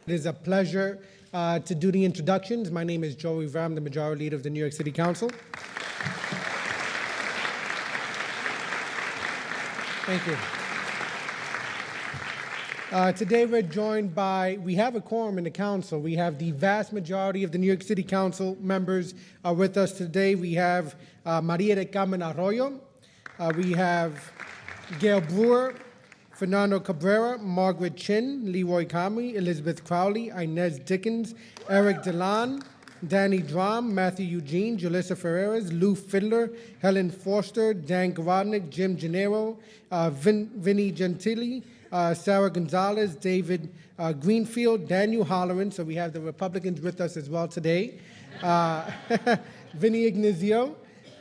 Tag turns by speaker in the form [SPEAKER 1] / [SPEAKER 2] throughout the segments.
[SPEAKER 1] It is a pleasure to do the introductions. My name is Joe Rivera. I'm the Majority Leader of the New York City Council. Thank you. Today we're joined by, we have a quorum in the council. We have the vast majority of the New York City Council members with us today. We have Maria de Carmen Arroyo. We have Gail Brewer, Fernando Cabrera, Margaret Chin, Leroy Comrie, Elizabeth Crowley, Inez Dickens, Eric Delan, Danny Drum, Matthew Eugene, Julissa Ferreras, Lou Fiddler, Helen Forster, Dan Garodnick, Jim Gennaro, Vinny Gentili, Sarah Gonzalez, David Greenfield, Daniel Holleran. So we have the Republicans with us as well today. Vinny Ignazio.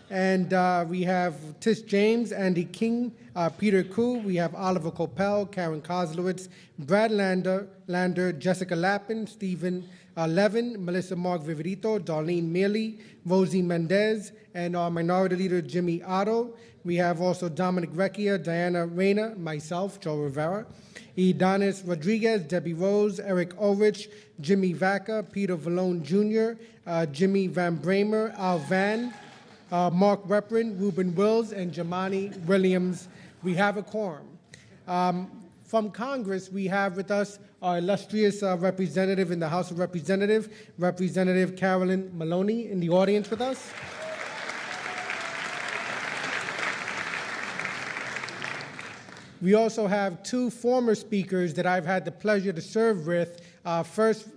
[SPEAKER 1] And we have Tish James, Andy King, Peter Koo. We have Oliver Coppell, Karen Koslowitz, Brad Lander, Jessica Lappin, Stephen Levin, Melissa Mark Viverito, Darlene Mealy, Rosie Mendez, and our Minority Leader, Jimmy Otto. We have also Dominic Recchia, Diana Reyna, myself, Joe Rivera, Edonis Rodriguez, Debbie Rose, Eric Ulrich, Jimmy Vaca, Peter Vallone Jr., Jimmy Van Bramer, Al Van, Mark Reprin, Ruben Wills, and Jamani Williams. We have a quorum. From Congress, we have with us our illustrious representative in the House of Representatives, Representative Carolyn Maloney, in the audience with us. We also have two former speakers that I've had the pleasure to serve with. First,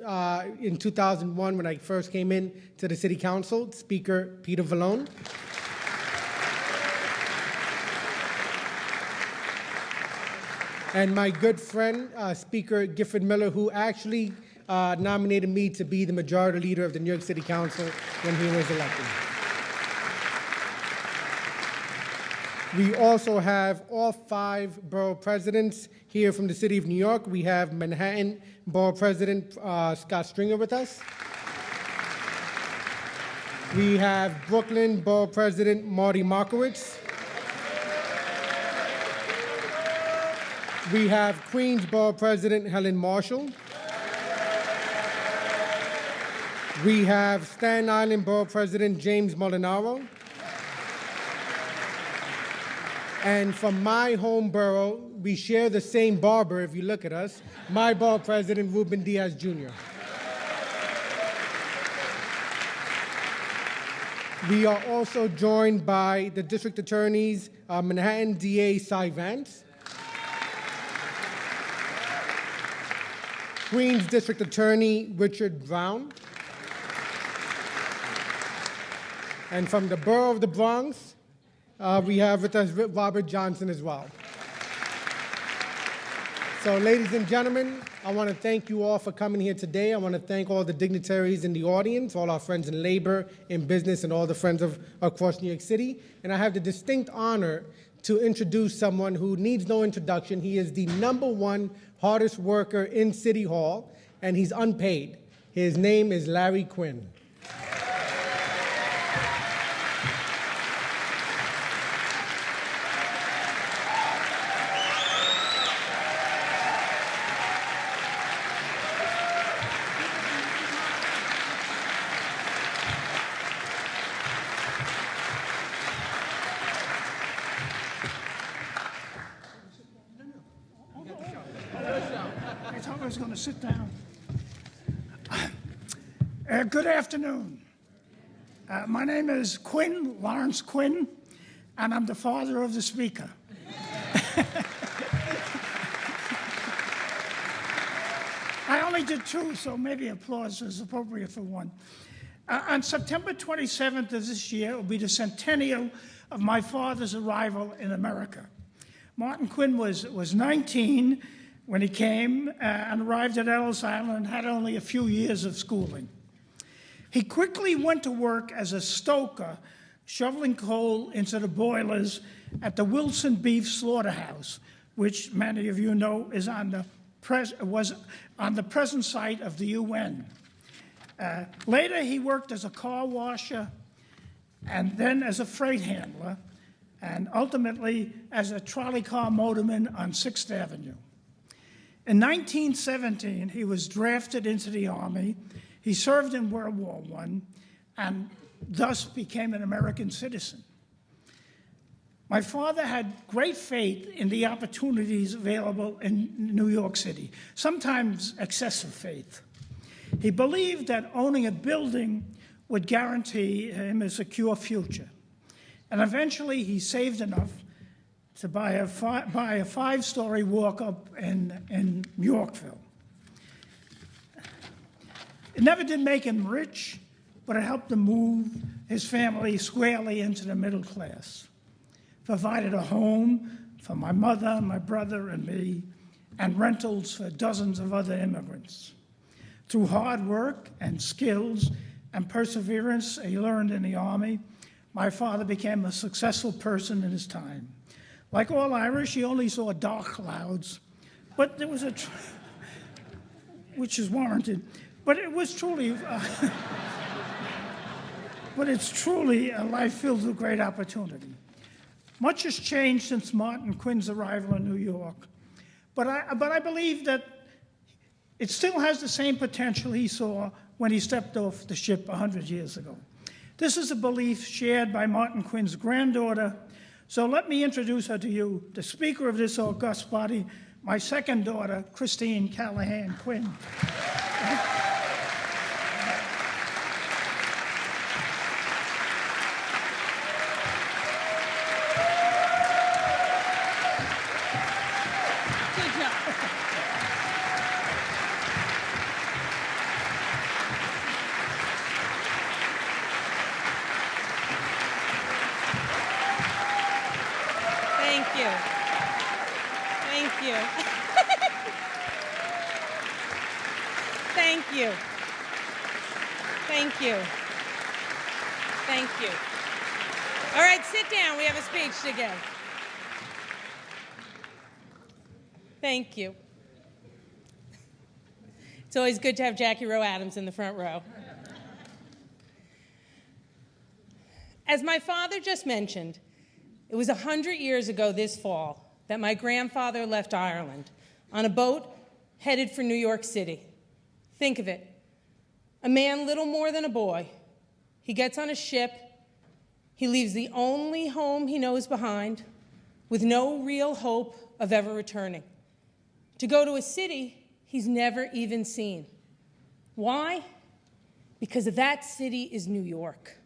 [SPEAKER 1] in 2001, when I first came in to the City Council, Speaker Peter Vallone. And my good friend, Speaker Gifford Miller, who actually nominated me to be the Majority Leader of the New York City Council when he was elected. We also have all 5 borough presidents here from the city of New York. We have Manhattan Borough President Scott Stringer with us. We have Brooklyn Borough President Marty Markowitz. We have Queens Borough President Helen Marshall. We have Staten Island Borough President James Molinaro. And from my home borough, we share the same barber, if you look at us, my borough president, Ruben Diaz Jr. We are also joined by the district attorneys, Manhattan DA Cy Vance, Queens District Attorney Richard Brown, and from the borough of the Bronx, we have with us Robert Johnson as well. So, ladies and gentlemen, I want to thank you all for coming here today. I want to thank all the dignitaries in the audience, all our friends in labor, in business, and all the friends across New York City. And I have the distinct honor to introduce someone who needs no introduction. He is the #1 hardest worker in City Hall, and he's unpaid. His name is Larry Quinn.
[SPEAKER 2] Sit down. Good afternoon. My name is Quinn, Lawrence Quinn, and I'm the father of the speaker. I only did 2, so maybe applause is appropriate for 1. On September 27th of this year, it will be the centennial of my father's arrival in America. Martin Quinn was 19 when he came and arrived at Ellis Island and had only a few years of schooling. He quickly went to work as a stoker, shoveling coal into the boilers at the Wilson Beef Slaughterhouse, which many of you know is was on the present site of the UN. Later, he worked as a car washer and then as a freight handler, and ultimately as a trolley car motorman on 6th Avenue. In 1917, he was drafted into the Army. He served in World War I and thus became an American citizen. My father had great faith in the opportunities available in New York City, sometimes excessive faith. He believed that owning a building would guarantee him a secure future. And eventually he saved enough to buy a five-story walk-up in Yorkville. It never did make him rich, but it helped him move his family squarely into the middle class. Provided a home for my mother, my brother, and me, and rentals for dozens of other immigrants. Through hard work and skills and perseverance he learned in the Army, my father became a successful person in his time. Like all Irish, he only saw dark clouds, but there was which is warranted, but it was truly, but it's truly a life filled with great opportunity. Much has changed since Martin Quinn's arrival in New York, but I believe that it still has the same potential he saw when he stepped off the ship 100 years ago. This is a belief shared by Martin Quinn's granddaughter, so let me introduce her to you, the Speaker of this august body, my second daughter, Christine Callahan Quinn.
[SPEAKER 3] Thank you. All right, sit down. We have a speech to give. Thank you. It's always good to have Jackie Rowe Adams in the front row. As my father just mentioned, it was 100 years ago this fall that my grandfather left Ireland on a boat headed for New York City. Think of it. A man little more than a boy. He gets on a ship. He leaves the only home he knows behind with no real hope of ever returning, to go to a city he's never even seen. Why? Because that city is New York.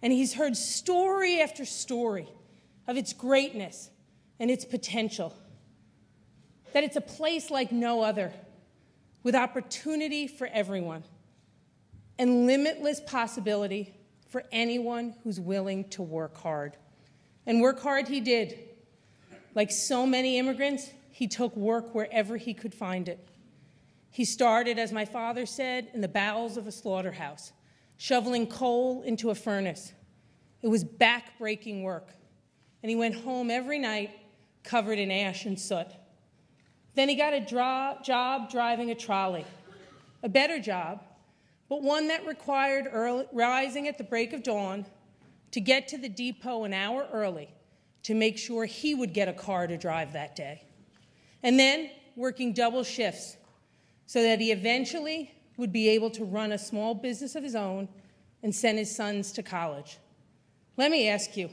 [SPEAKER 3] And he's heard story after story of its greatness and its potential, that it's a place like no other, with opportunity for everyone and limitless possibility for anyone who's willing to work hard. And work hard he did. Like so many immigrants, he took work wherever he could find it. He started, as my father said, in the bowels of a slaughterhouse, shoveling coal into a furnace. It was back-breaking work, and he went home every night covered in ash and soot. Then he got a job driving a trolley, a better job, but one that required rising at the break of dawn to get to the depot an hour early to make sure he would get a car to drive that day. And then working double shifts so that he eventually would be able to run a small business of his own and send his sons to college. Let me ask you,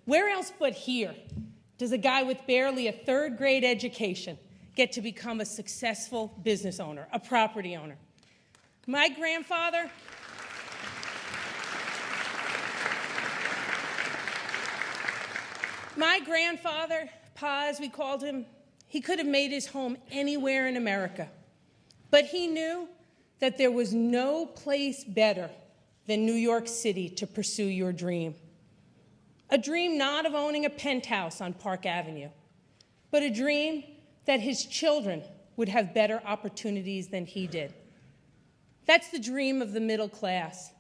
[SPEAKER 3] where else but here does a guy with barely a third-grade education get to become a successful business owner, a property owner? My grandfather, Pa, as we called him, he could have made his home anywhere in America. But he knew that there was no place better than New York City to pursue your dream. A dream not of owning a penthouse on Park Avenue, but a dream that his children would have better opportunities than he did. That's the dream of the middle class.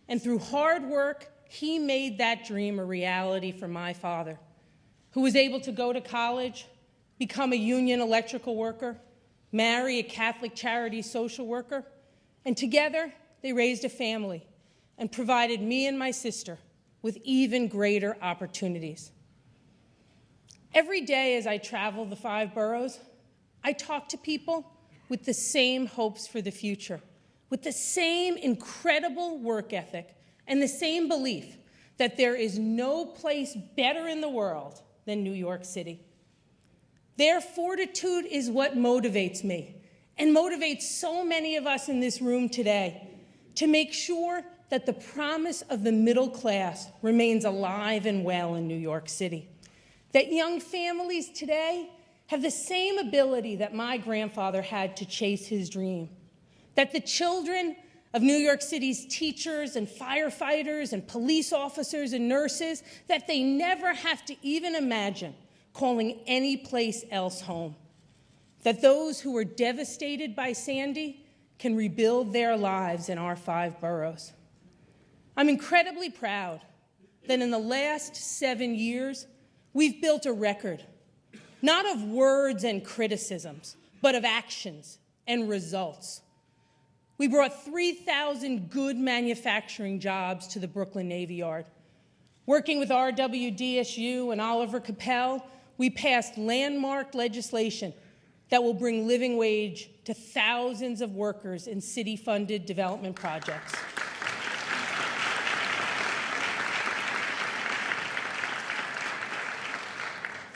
[SPEAKER 3] And through hard work, he made that dream a reality for my father, who was able to go to college, become a union electrical worker, marry a Catholic charity social worker, and together they raised a family and provided me and my sister with even greater opportunities. Every day as I travel the 5 boroughs, I talk to people with the same hopes for the future, with the same incredible work ethic and the same belief that there is no place better in the world than New York City. Their fortitude is what motivates me and motivates so many of us in this room today to make sure that the promise of the middle class remains alive and well in New York City. That young families today have the same ability that my grandfather had to chase his dream. That the children of New York City's teachers and firefighters and police officers and nurses, that they never have to even imagine calling any place else home. That those who were devastated by Sandy can rebuild their lives in our 5 boroughs. I'm incredibly proud that in the last 7 years, we've built a record, not of words and criticisms, but of actions and results. We brought 3,000 good manufacturing jobs to the Brooklyn Navy Yard. Working with RWDSU and Oliver Capel, we passed landmark legislation that will bring living wage to thousands of workers in city-funded development projects.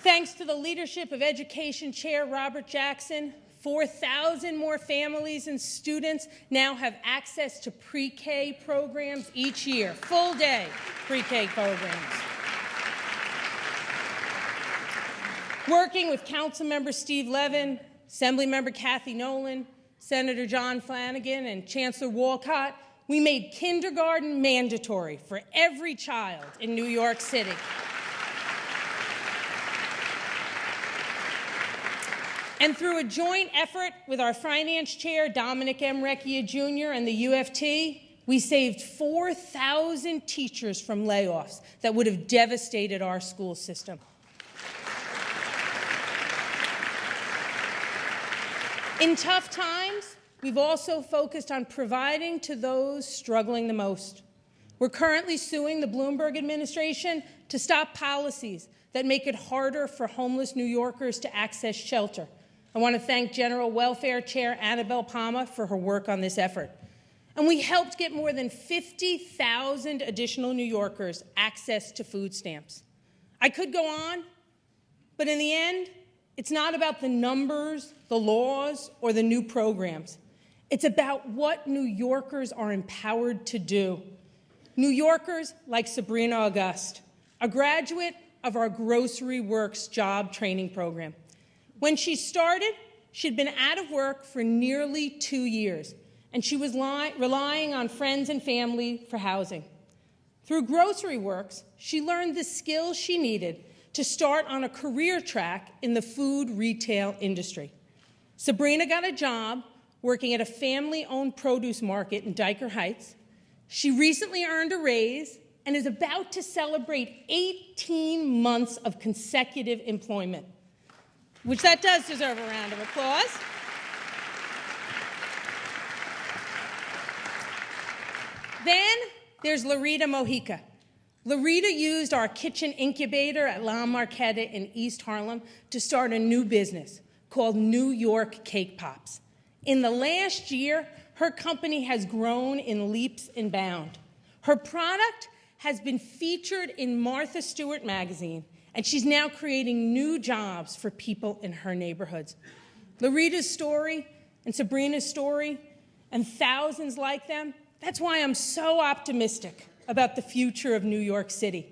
[SPEAKER 3] Thanks to the leadership of Education Chair Robert Jackson, 4,000 more families and students now have access to pre-K programs each year, full-day pre-K programs. Working with Councilmember Steve Levin, Assemblymember Kathy Nolan, Senator John Flanagan, and Chancellor Walcott, we made kindergarten mandatory for every child in New York City. And through a joint effort with our finance chair, Dominic M. Recchia Jr., and the UFT, we saved 4,000 teachers from layoffs that would have devastated our school system. In tough times, we've also focused on providing to those struggling the most. We're currently suing the Bloomberg administration to stop policies that make it harder for homeless New Yorkers to access shelter. I want to thank General Welfare Chair Annabelle Palma for her work on this effort. And we helped get more than 50,000 additional New Yorkers access to food stamps. I could go on, but in the end, it's not about the numbers, the laws, or the new programs. It's about what New Yorkers are empowered to do. New Yorkers like Sabrina Auguste, a graduate of our Grocery Works job training program. When she started, she'd been out of work for nearly 2 years, and she was relying on friends and family for housing. Through Grocery Works, she learned the skills she needed to start on a career track in the food retail industry. Sabrina got a job working at a family-owned produce market in Dyker Heights. She recently earned a raise and is about to celebrate 18 months of consecutive employment, which that does deserve a round of applause. Then there's Larita Mojica. Larita used our kitchen incubator at La Marquetta in East Harlem to start a new business called New York Cake Pops. In the last year, her company has grown in leaps and bounds. Her product has been featured in Martha Stewart magazine, and she's now creating new jobs for people in her neighborhoods. Larita's story and Sabrina's story and thousands like them, that's why I'm so optimistic about the future of New York City.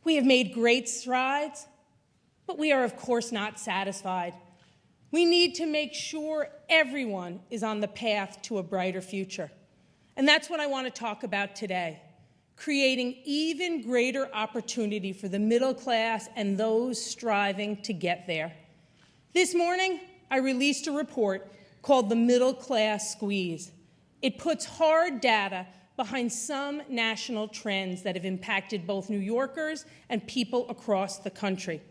[SPEAKER 3] We have made great strides, but we are, of course, not satisfied. We need to make sure everyone is on the path to a brighter future. And that's what I want to talk about today, creating even greater opportunity for the middle class and those striving to get there. This morning, I released a report called The Middle Class Squeeze. It puts hard data behind some national trends that have impacted both New Yorkers and people across the country.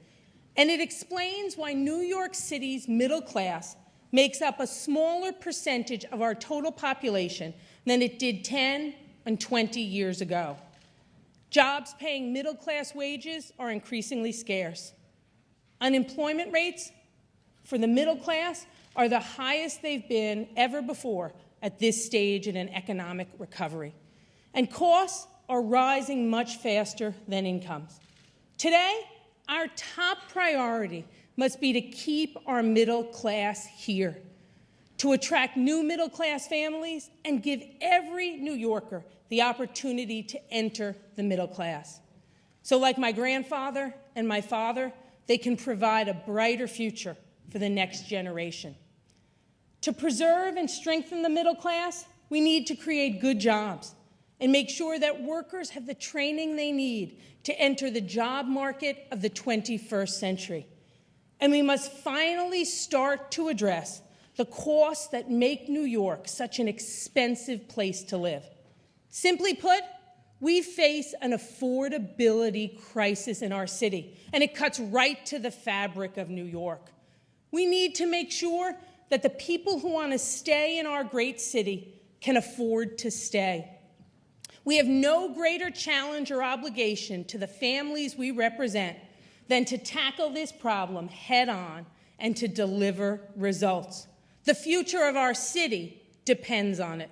[SPEAKER 3] And it explains why New York City's middle class makes up a smaller percentage of our total population than it did 10 and 20 years ago. Jobs paying middle-class wages are increasingly scarce. Unemployment rates for the middle class are the highest they've been ever before at this stage in an economic recovery. And costs are rising much faster than incomes. Today, our top priority must be to keep our middle class here, to attract new middle class families and give every New Yorker the opportunity to enter the middle class. So like my grandfather and my father, they can provide a brighter future for the next generation. To preserve and strengthen the middle class, we need to create good jobs and make sure that workers have the training they need to enter the job market of the 21st century. And we must finally start to address the costs that make New York such an expensive place to live. Simply put, we face an affordability crisis in our city, and it cuts right to the fabric of New York. We need to make sure that the people who want to stay in our great city can afford to stay. We have no greater challenge or obligation to the families we represent than to tackle this problem head-on and to deliver results. The future of our city depends on it.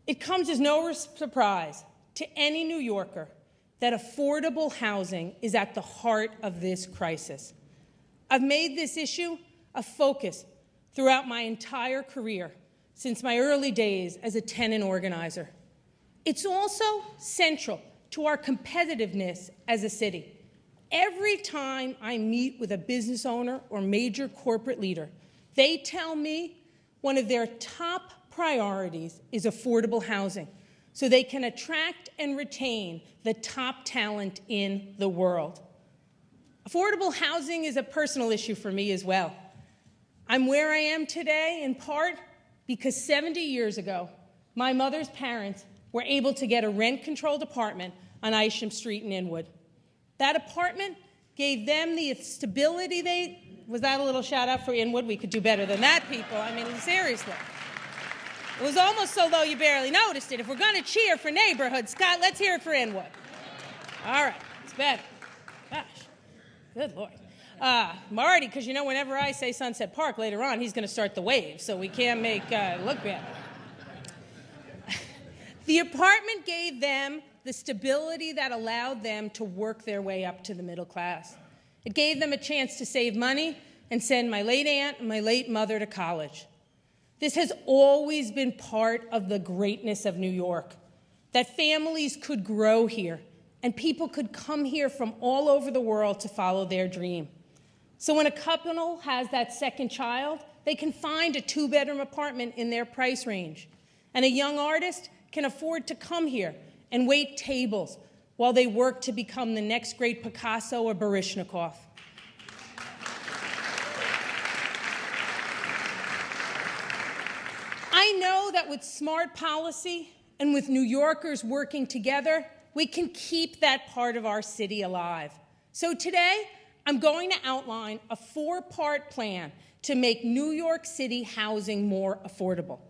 [SPEAKER 3] It comes as no surprise to any New Yorker that affordable housing is at the heart of this crisis. I've made this issue a focus throughout my entire career since my early days as a tenant organizer. It's also central to our competitiveness as a city. Every time I meet with a business owner or major corporate leader, they tell me one of their top priorities is affordable housing, so they can attract and retain the top talent in the world. Affordable housing is a personal issue for me as well. I'm where I am today in part because 70 years ago, my mother's parents were able to get a rent-controlled apartment on Isham Street in Inwood. That apartment gave them the stability was that a little shout out for Inwood? We could do better than that, people. I mean, seriously. It was almost so low you barely noticed it. If we're going to cheer for neighborhood, Scott, let's hear it for Inwood. All right, it's better. Gosh, good Lord. Marty, because you know whenever I say Sunset Park later on, he's going to start the wave, so we can't make it look bad. The apartment gave them the stability that allowed them to work their way up to the middle class. It gave them a chance to save money and send my late aunt and my late mother to college. This has always been part of the greatness of New York, that families could grow here and people could come here from all over the world to follow their dream. So when a couple has that second child, they can find a two-bedroom apartment in their price range. And a young artist can afford to come here and wait tables while they work to become the next great Picasso or Baryshnikov. I know that with smart policy and with New Yorkers working together, we can keep that part of our city alive. So today, I'm going to outline a four-part plan to make New York City housing more affordable.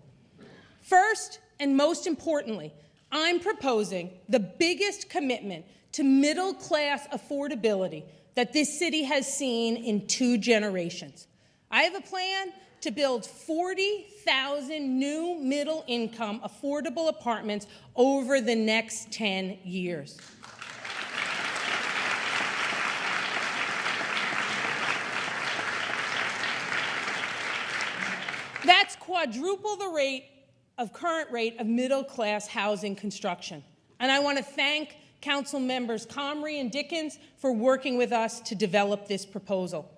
[SPEAKER 3] First, and most importantly, I'm proposing the biggest commitment to middle-class affordability that this city has seen in 2 generations. I have a plan to build 40,000 new middle-income affordable apartments over the next 10 years. That's quadruple the current rate of middle-class housing construction. And I want to thank Council members Comrie and Dickens for working with us to develop this proposal.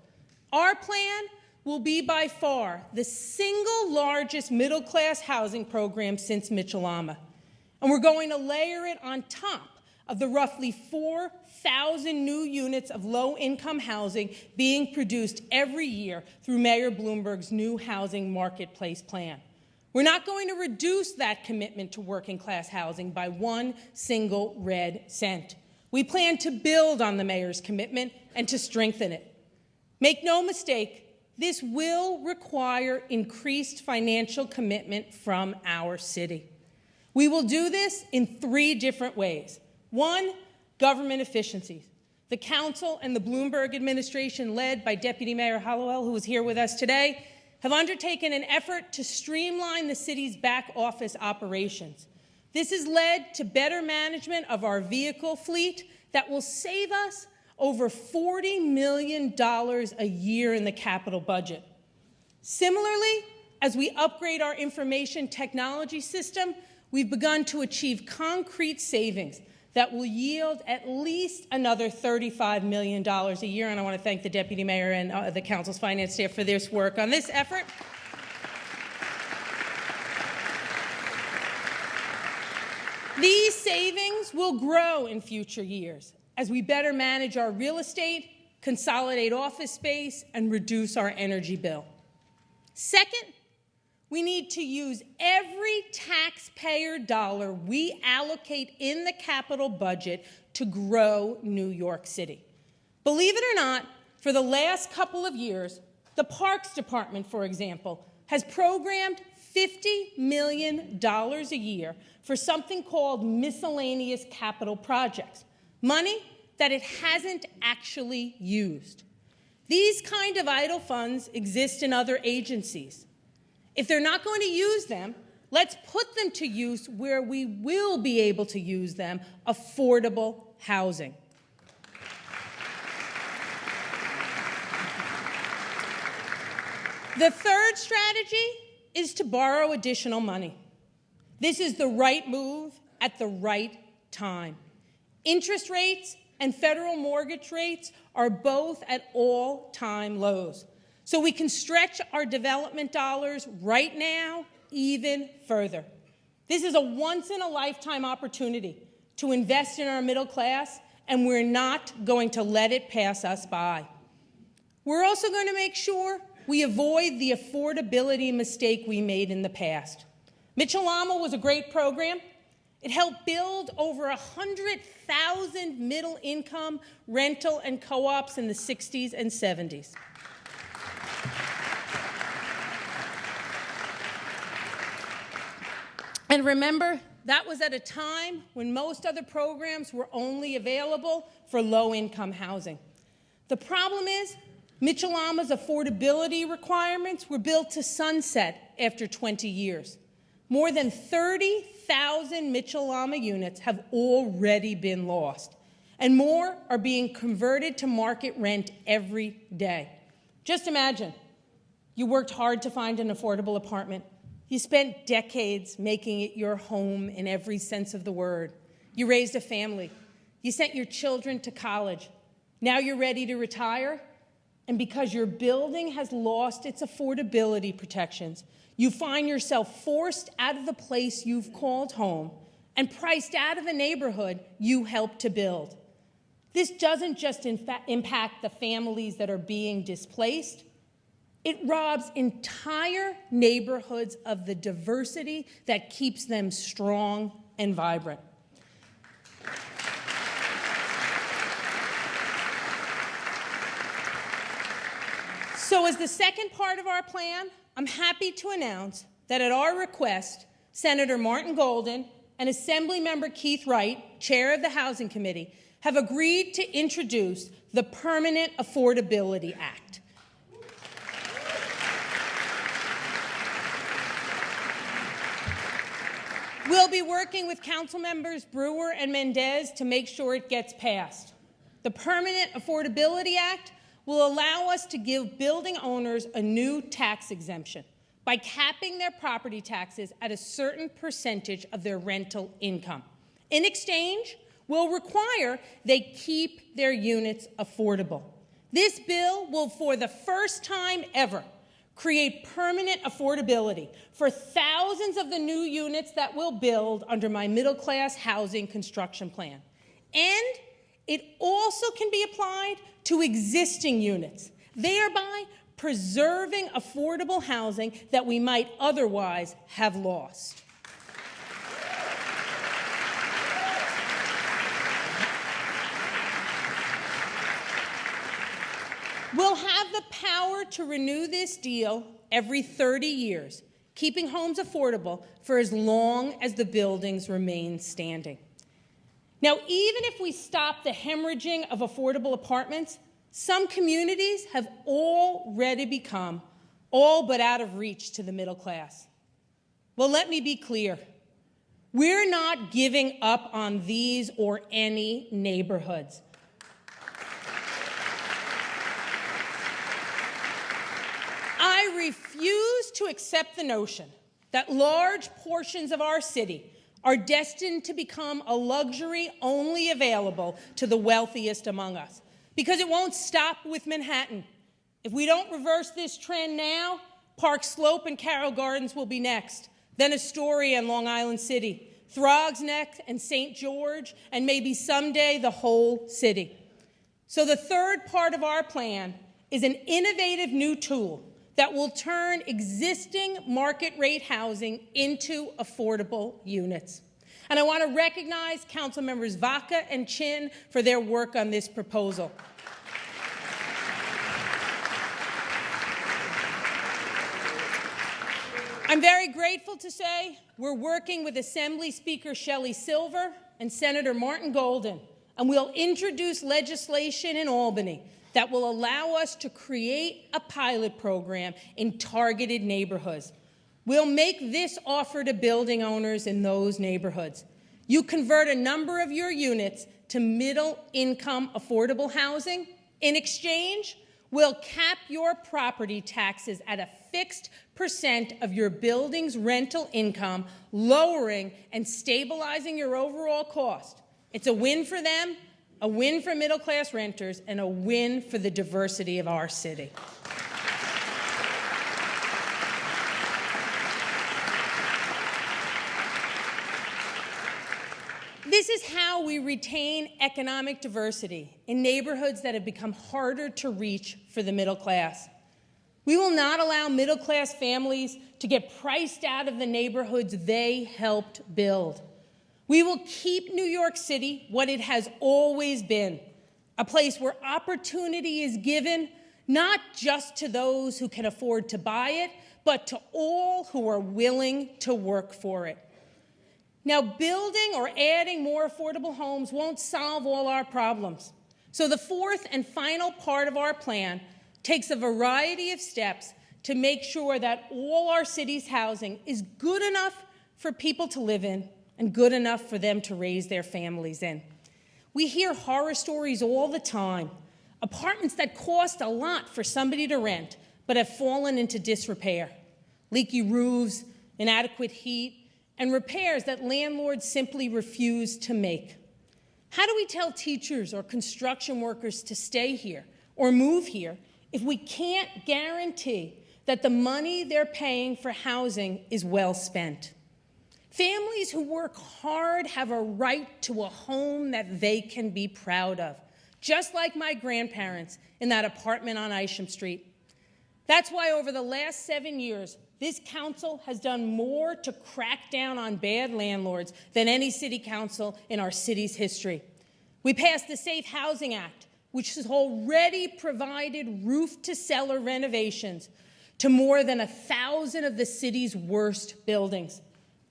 [SPEAKER 3] Our plan will be by far the single largest middle-class housing program since Mitchell-Lama. And we're going to layer it on top of the roughly 4,000 new units of low-income housing being produced every year through Mayor Bloomberg's new housing marketplace plan. We're not going to reduce that commitment to working-class housing by one single red cent. We plan to build on the mayor's commitment and to strengthen it. Make no mistake, this will require increased financial commitment from our city. We will do this in 3 different ways. 1, government efficiencies. The council and the Bloomberg administration, led by Deputy Mayor Hallowell, who is here with us today, have undertaken an effort to streamline the city's back office operations. This has led to better management of our vehicle fleet that will save us over $40 million a year in the capital budget. Similarly, as we upgrade our information technology system, we've begun to achieve concrete savings that will yield at least another $35 million a year. And I want to thank the Deputy Mayor and the Council's finance staff for their work on this effort. These savings will grow in future years as we better manage our real estate, consolidate office space, and reduce our energy bill. Second, we need to use every taxpayer dollar we allocate in the capital budget to grow New York City. Believe it or not, for the last couple of years, the Parks Department, for example, has programmed $50 million a year for something called miscellaneous capital projects, money that it hasn't actually used. These kind of idle funds exist in other agencies. If they're not going to use them, let's put them to use where we will be able to use them: affordable housing. The third strategy is to borrow additional money. This is the right move at the right time. Interest rates and federal mortgage rates are both at all-time lows. So we can stretch our development dollars right now even further. This is a once-in-a-lifetime opportunity to invest in our middle class, and we're not going to let it pass us by. We're also going to make sure we avoid the affordability mistake we made in the past. Mitchell-Lama was a great program. It helped build over 100,000 middle-income rental and co-ops in the 60s and 70s. And remember, that was at a time when most other programs were only available for low-income housing. The problem is, Mitchell-Lama's affordability requirements were built to sunset after 20 years. More than 30,000 Mitchell-Lama units have already been lost, and more are being converted to market rent every day. Just imagine, you worked hard to find an affordable apartment. You spent decades making it your home in every sense of the word. You raised a family. You sent your children to college. Now you're ready to retire, and because your building has lost its affordability protections, you find yourself forced out of the place you've called home and priced out of the neighborhood you helped to build. This doesn't just impact the families that are being displaced. It robs entire neighborhoods of the diversity that keeps them strong and vibrant. So as the second part of our plan, I'm happy to announce that at our request, Senator Martin Golden and Assemblymember Keith Wright, chair of the Housing Committee, have agreed to introduce the Permanent Affordability Act. We'll be working with Council Members Brewer and Mendez to make sure it gets passed. The Permanent Affordability Act will allow us to give building owners a new tax exemption by capping their property taxes at a certain percentage of their rental income. In exchange, we'll require they keep their units affordable. This bill will, for the first time ever, create permanent affordability for thousands of the new units that we'll build under my middle-class housing construction plan. And it also can be applied to existing units, thereby preserving affordable housing that we might otherwise have lost. We'll have the power to renew this deal every 30 years, keeping homes affordable for as long as the buildings remain standing. Now, even if we stop the hemorrhaging of affordable apartments, some communities have already become all but out of reach to the middle class. Well, let me be clear. We're not giving up on these or any neighborhoods. I refuse to accept the notion that large portions of our city are destined to become a luxury only available to the wealthiest among us, because it won't stop with Manhattan. If we don't reverse this trend now, Park Slope and Carroll Gardens will be next, then Astoria and Long Island City, Throgs Neck and St. George, and maybe someday the whole city. So the third part of our plan is an innovative new tool that will turn existing market rate housing into affordable units. And I want to recognize Council Members Vaca and Chin for their work on this proposal. I'm very grateful to say we're working with Assembly Speaker Shelley Silver and Senator Martin Golden, and we'll introduce legislation in Albany that will allow us to create a pilot program in targeted neighborhoods. We'll make this offer to building owners in those neighborhoods. You convert a number of your units to middle-income affordable housing. In exchange, we'll cap your property taxes at a fixed % of your building's rental income, lowering and stabilizing your overall cost. It's a win for them, a win for middle-class renters, and a win for the diversity of our city. This is how we retain economic diversity in neighborhoods that have become harder to reach for the middle class. We will not allow middle-class families to get priced out of the neighborhoods they helped build. We will keep New York City what it has always been, a place where opportunity is given not just to those who can afford to buy it, but to all who are willing to work for it. Now, building or adding more affordable homes won't solve all our problems. So the fourth and final part of our plan takes a variety of steps to make sure that all our city's housing is good enough for people to live in and good enough for them to raise their families in. We hear horror stories all the time. Apartments that cost a lot for somebody to rent but have fallen into disrepair. Leaky roofs, inadequate heat, and repairs that landlords simply refuse to make. How do we tell teachers or construction workers to stay here or move here if we can't guarantee that the money they're paying for housing is well spent? Families who work hard have a right to a home that they can be proud of, just like my grandparents in that apartment on Isham Street. That's why over the last 7 years, this council has done more to crack down on bad landlords than any city council in our city's history. We passed the Safe Housing Act, which has already provided roof-to-cellar renovations to more than 1,000 of the city's worst buildings.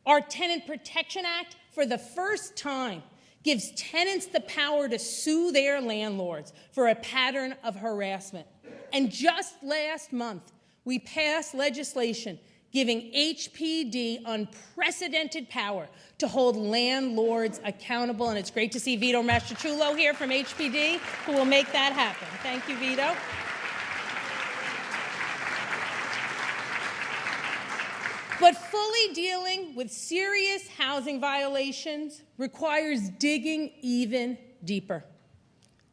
[SPEAKER 3] Our Tenant Protection Act, for the first time, gives tenants the power to sue their landlords for a pattern of harassment. And just last month, we passed legislation giving HPD unprecedented power to hold landlords accountable. And it's great to see Vito Mastrachullo here from HPD, who will make that happen. Thank you, Vito. But fully dealing with serious housing violations requires digging even deeper.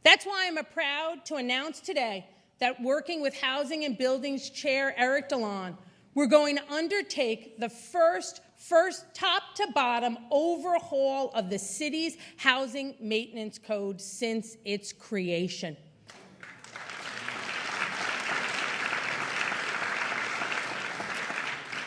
[SPEAKER 3] That's why I'm proud to announce today that working with Housing and Buildings Chair Eric DeLon, we're going to undertake the first top-to-bottom overhaul of the city's housing maintenance code since its creation.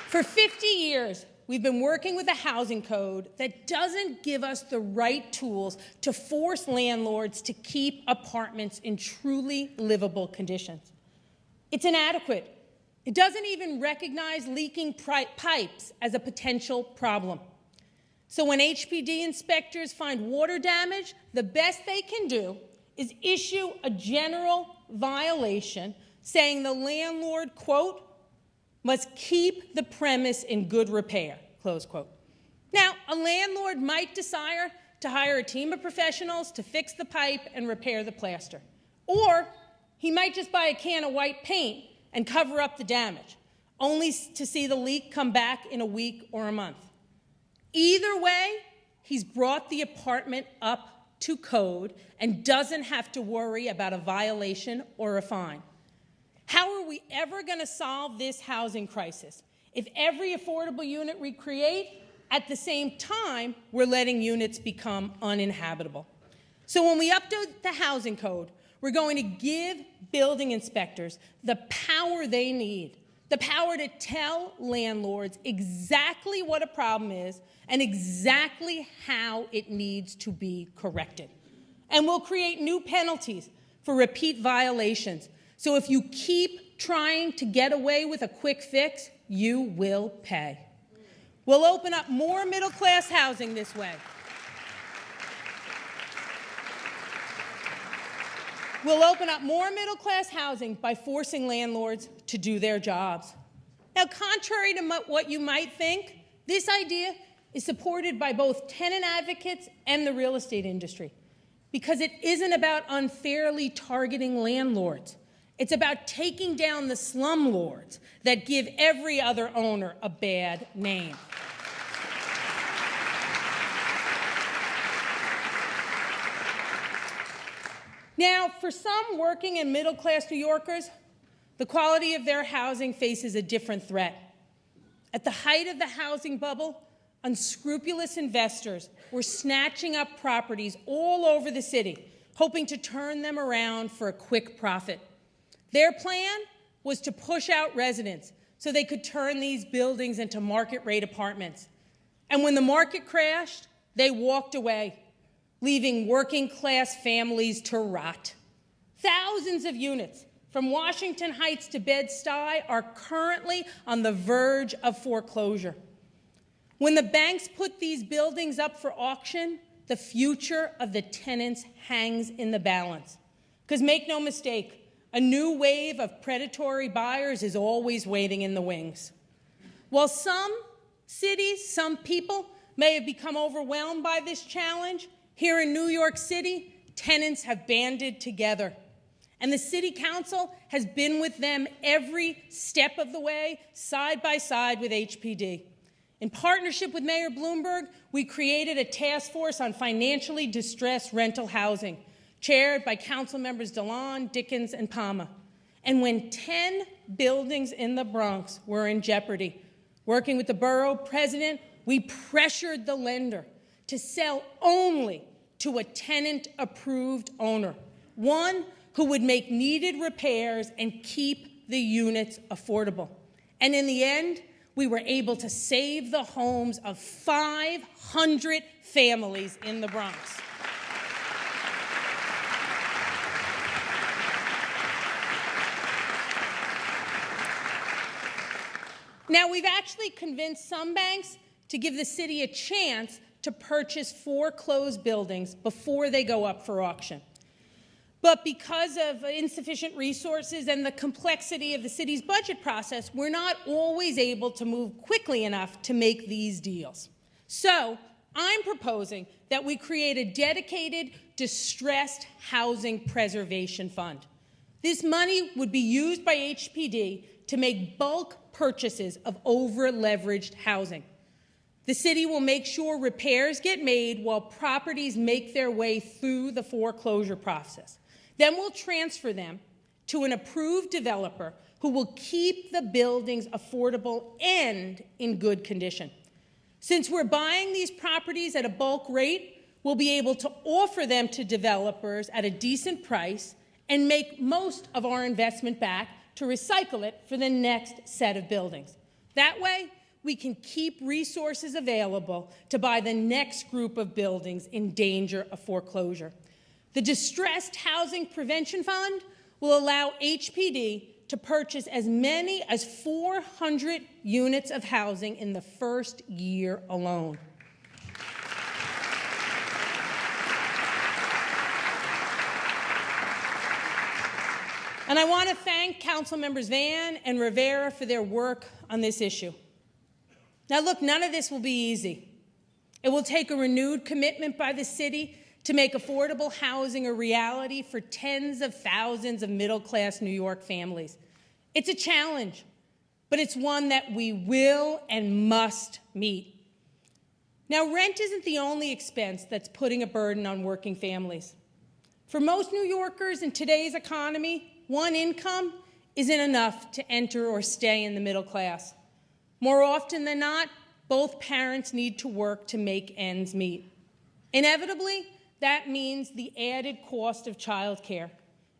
[SPEAKER 3] For 50 years, we've been working with a housing code that doesn't give us the right tools to force landlords to keep apartments in truly livable conditions. It's inadequate. It doesn't even recognize leaking pipes as a potential problem. So when HPD inspectors find water damage, the best they can do is issue a general violation saying the landlord, quote, must keep the premise in good repair, close quote. Now, a landlord might desire to hire a team of professionals to fix the pipe and repair the plaster. Or he might just buy a can of white paint and cover up the damage, only to see the leak come back in a week or a month. Either way, he's brought the apartment up to code and doesn't have to worry about a violation or a fine. How are we ever going to solve this housing crisis if every affordable unit we create, at the same time, we're letting units become uninhabitable? So when we update the housing code, we're going to give building inspectors the power they need, the power to tell landlords exactly what a problem is and exactly how it needs to be corrected. And we'll create new penalties for repeat violations. So if you keep trying to get away with a quick fix, you will pay. We'll open up more middle-class housing this way. We'll open up more middle-class housing by forcing landlords to do their jobs. Now, contrary to what you might think, this idea is supported by both tenant advocates and the real estate industry, because it isn't about unfairly targeting landlords. It's about taking down the slumlords that give every other owner a bad name. Now, for some working and middle-class New Yorkers, the quality of their housing faces a different threat. At the height of the housing bubble, unscrupulous investors were snatching up properties all over the city, hoping to turn them around for a quick profit. Their plan was to push out residents so they could turn these buildings into market-rate apartments. And when the market crashed, they walked away, leaving working-class families to rot. Thousands of units from Washington Heights to Bed-Stuy are currently on the verge of foreclosure. When the banks put these buildings up for auction, the future of the tenants hangs in the balance. Because make no mistake, a new wave of predatory buyers is always waiting in the wings. While some cities, some people may have become overwhelmed by this challenge, here in New York City, tenants have banded together. And the City Council has been with them every step of the way, side by side with HPD. In partnership with Mayor Bloomberg, we created a task force on financially distressed rental housing, chaired by Council members DeLon, Dickens, and Palma. And when 10 buildings in the Bronx were in jeopardy, working with the borough president, we pressured the lender to sell only to a tenant-approved owner, one who would make needed repairs and keep the units affordable. And in the end, we were able to save the homes of 500 families in the Bronx. Now, we've actually convinced some banks to give the city a chance to purchase foreclosed buildings before they go up for auction. But because of insufficient resources and the complexity of the city's budget process, we're not always able to move quickly enough to make these deals. So I'm proposing that we create a dedicated distressed housing preservation fund. This money would be used by HPD to make bulk purchases of over-leveraged housing. The city will make sure repairs get made while properties make their way through the foreclosure process. Then we'll transfer them to an approved developer who will keep the buildings affordable and in good condition. Since we're buying these properties at a bulk rate, we'll be able to offer them to developers at a decent price and make most of our investment back to recycle it for the next set of buildings. That way, we can keep resources available to buy the next group of buildings in danger of foreclosure. The Distressed Housing Prevention Fund will allow HPD to purchase as many as 400 units of housing in the first year alone. And I want to thank Council Members Van and Rivera for their work on this issue. Now look, none of this will be easy. It will take a renewed commitment by the city to make affordable housing a reality for tens of thousands of middle-class New York families. It's a challenge, but it's one that we will and must meet. Now, rent isn't the only expense that's putting a burden on working families. For most New Yorkers in today's economy, one income isn't enough to enter or stay in the middle class. More often than not, both parents need to work to make ends meet. Inevitably, that means the added cost of childcare,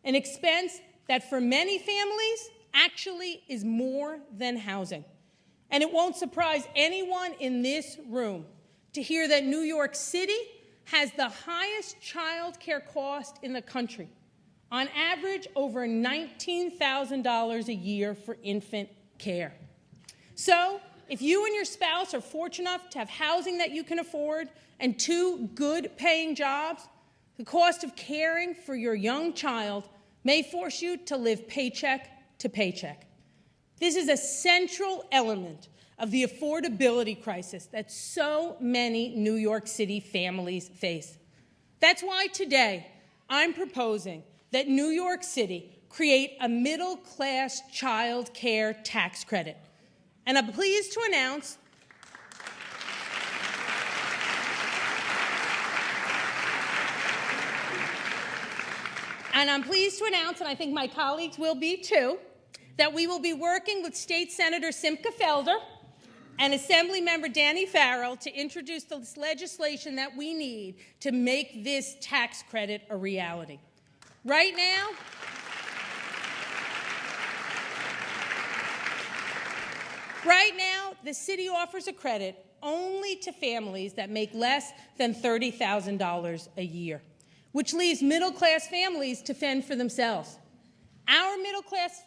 [SPEAKER 3] an expense that for many families actually is more than housing. And it won't surprise anyone in this room to hear that New York City has the highest childcare cost in the country, on average over $19,000 a year for infant care. So, if you and your spouse are fortunate enough to have housing that you can afford and 2 good-paying jobs, the cost of caring for your young child may force you to live paycheck to paycheck. This is a central element of the affordability crisis that so many New York City families face. That's why today I'm proposing that New York City create a middle-class child care tax credit. And I'm pleased to announce and I think my colleagues will be too, that we will be working with State Senator Simcha Felder and Assemblymember Danny Farrell to introduce this legislation that we need to make this tax credit a reality. Right now, the city offers a credit only to families that make less than $30,000 a year, which leaves middle-class families to fend for themselves. Our middle-class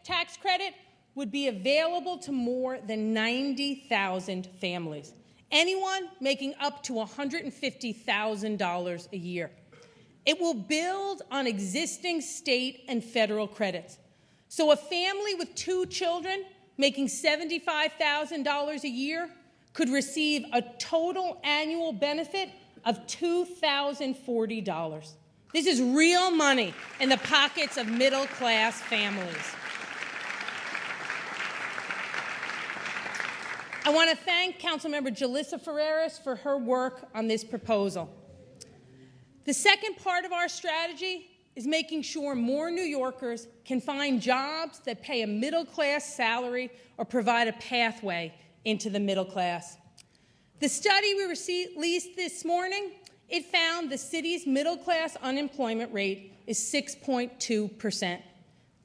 [SPEAKER 3] tax credit would be available to more than 90,000 families, anyone making up to $150,000 a year. It will build on existing state and federal credits. So a family with 2 children making $75,000 a year could receive a total annual benefit of $2,040. This is real money in the pockets of middle-class families. I want to thank Councilmember Jalissa Ferreras for her work on this proposal. The second part of our strategy is making sure more New Yorkers can find jobs that pay a middle-class salary or provide a pathway into the middle class. The study we released this morning, it found the city's middle-class unemployment rate is 6.2%,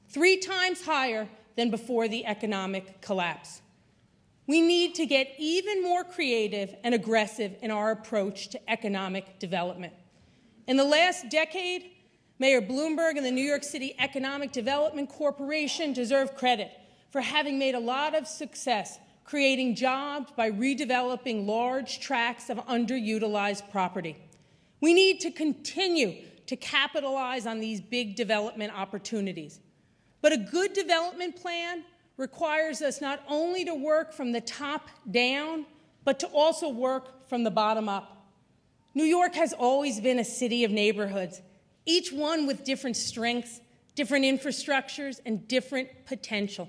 [SPEAKER 3] 3 times higher than before the economic collapse. We need to get even more creative and aggressive in our approach to economic development. In the last decade, Mayor Bloomberg and the New York City Economic Development Corporation deserve credit for having made a lot of success creating jobs by redeveloping large tracts of underutilized property. We need to continue to capitalize on these big development opportunities. But a good development plan requires us not only to work from the top down, but to also work from the bottom up. New York has always been a city of neighborhoods, each one with different strengths, different infrastructures, and different potential.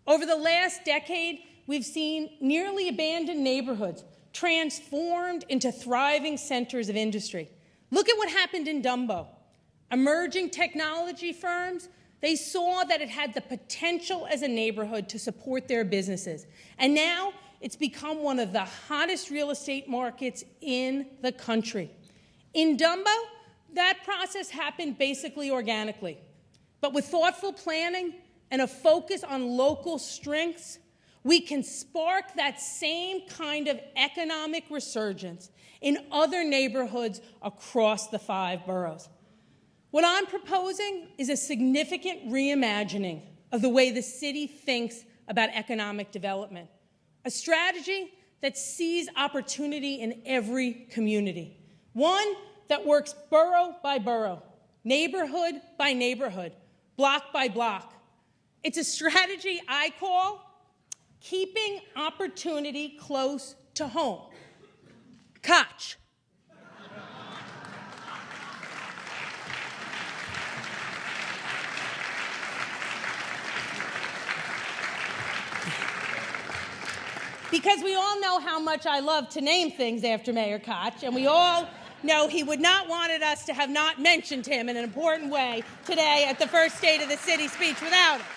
[SPEAKER 3] Over the last decade, we've seen nearly abandoned neighborhoods transformed into thriving centers of industry. Look at what happened in Dumbo. Emerging technology firms, they saw that it had the potential as a neighborhood to support their businesses. And now it's become one of the hottest real estate markets in the country. In Dumbo, that process happened basically organically. But with thoughtful planning and a focus on local strengths, we can spark that same kind of economic resurgence in other neighborhoods across the 5 boroughs. What I'm proposing is a significant reimagining of the way the city thinks about economic development, a strategy that sees opportunity in every community, one that works borough by borough, neighborhood by neighborhood, block by block. It's a strategy I call keeping opportunity close to home. Koch. Because we all know how much I love to name things after Mayor Koch, and we all know he would not wanted us to have not mentioned him in an important way today at the first State of the City speech without him.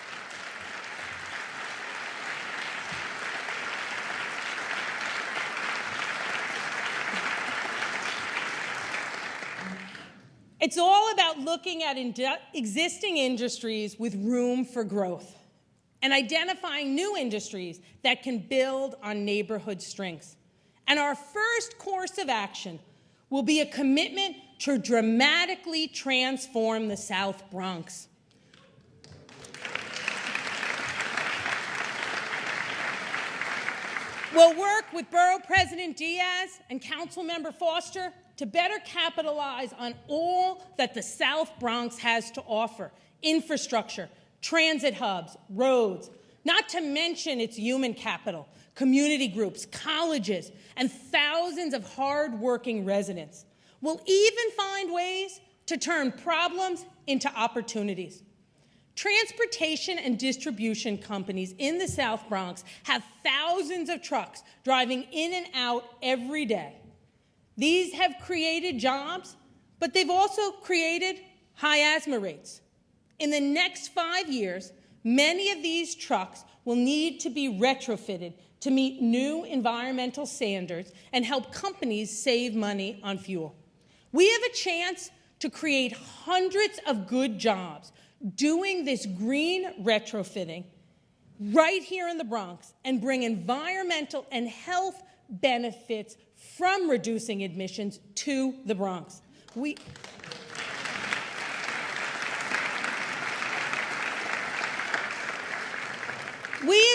[SPEAKER 3] It's all about looking at existing industries with room for growth and identifying new industries that can build on neighborhood strengths. And our first course of action will be a commitment to dramatically transform the South Bronx. We'll work with Borough President Diaz and Councilmember Foster to better capitalize on all that the South Bronx has to offer: infrastructure, transit hubs, roads, not to mention its human capital, community groups, colleges, and thousands of hard-working residents. We'll even find ways to turn problems into opportunities. Transportation and distribution companies in the South Bronx have thousands of trucks driving in and out every day. These have created jobs, but they've also created high asthma rates. In the next 5 years, many of these trucks will need to be retrofitted to meet new environmental standards and help companies save money on fuel. We have a chance to create hundreds of good jobs doing this green retrofitting right here in the Bronx and bring environmental and health benefits from reducing emissions to the Bronx. We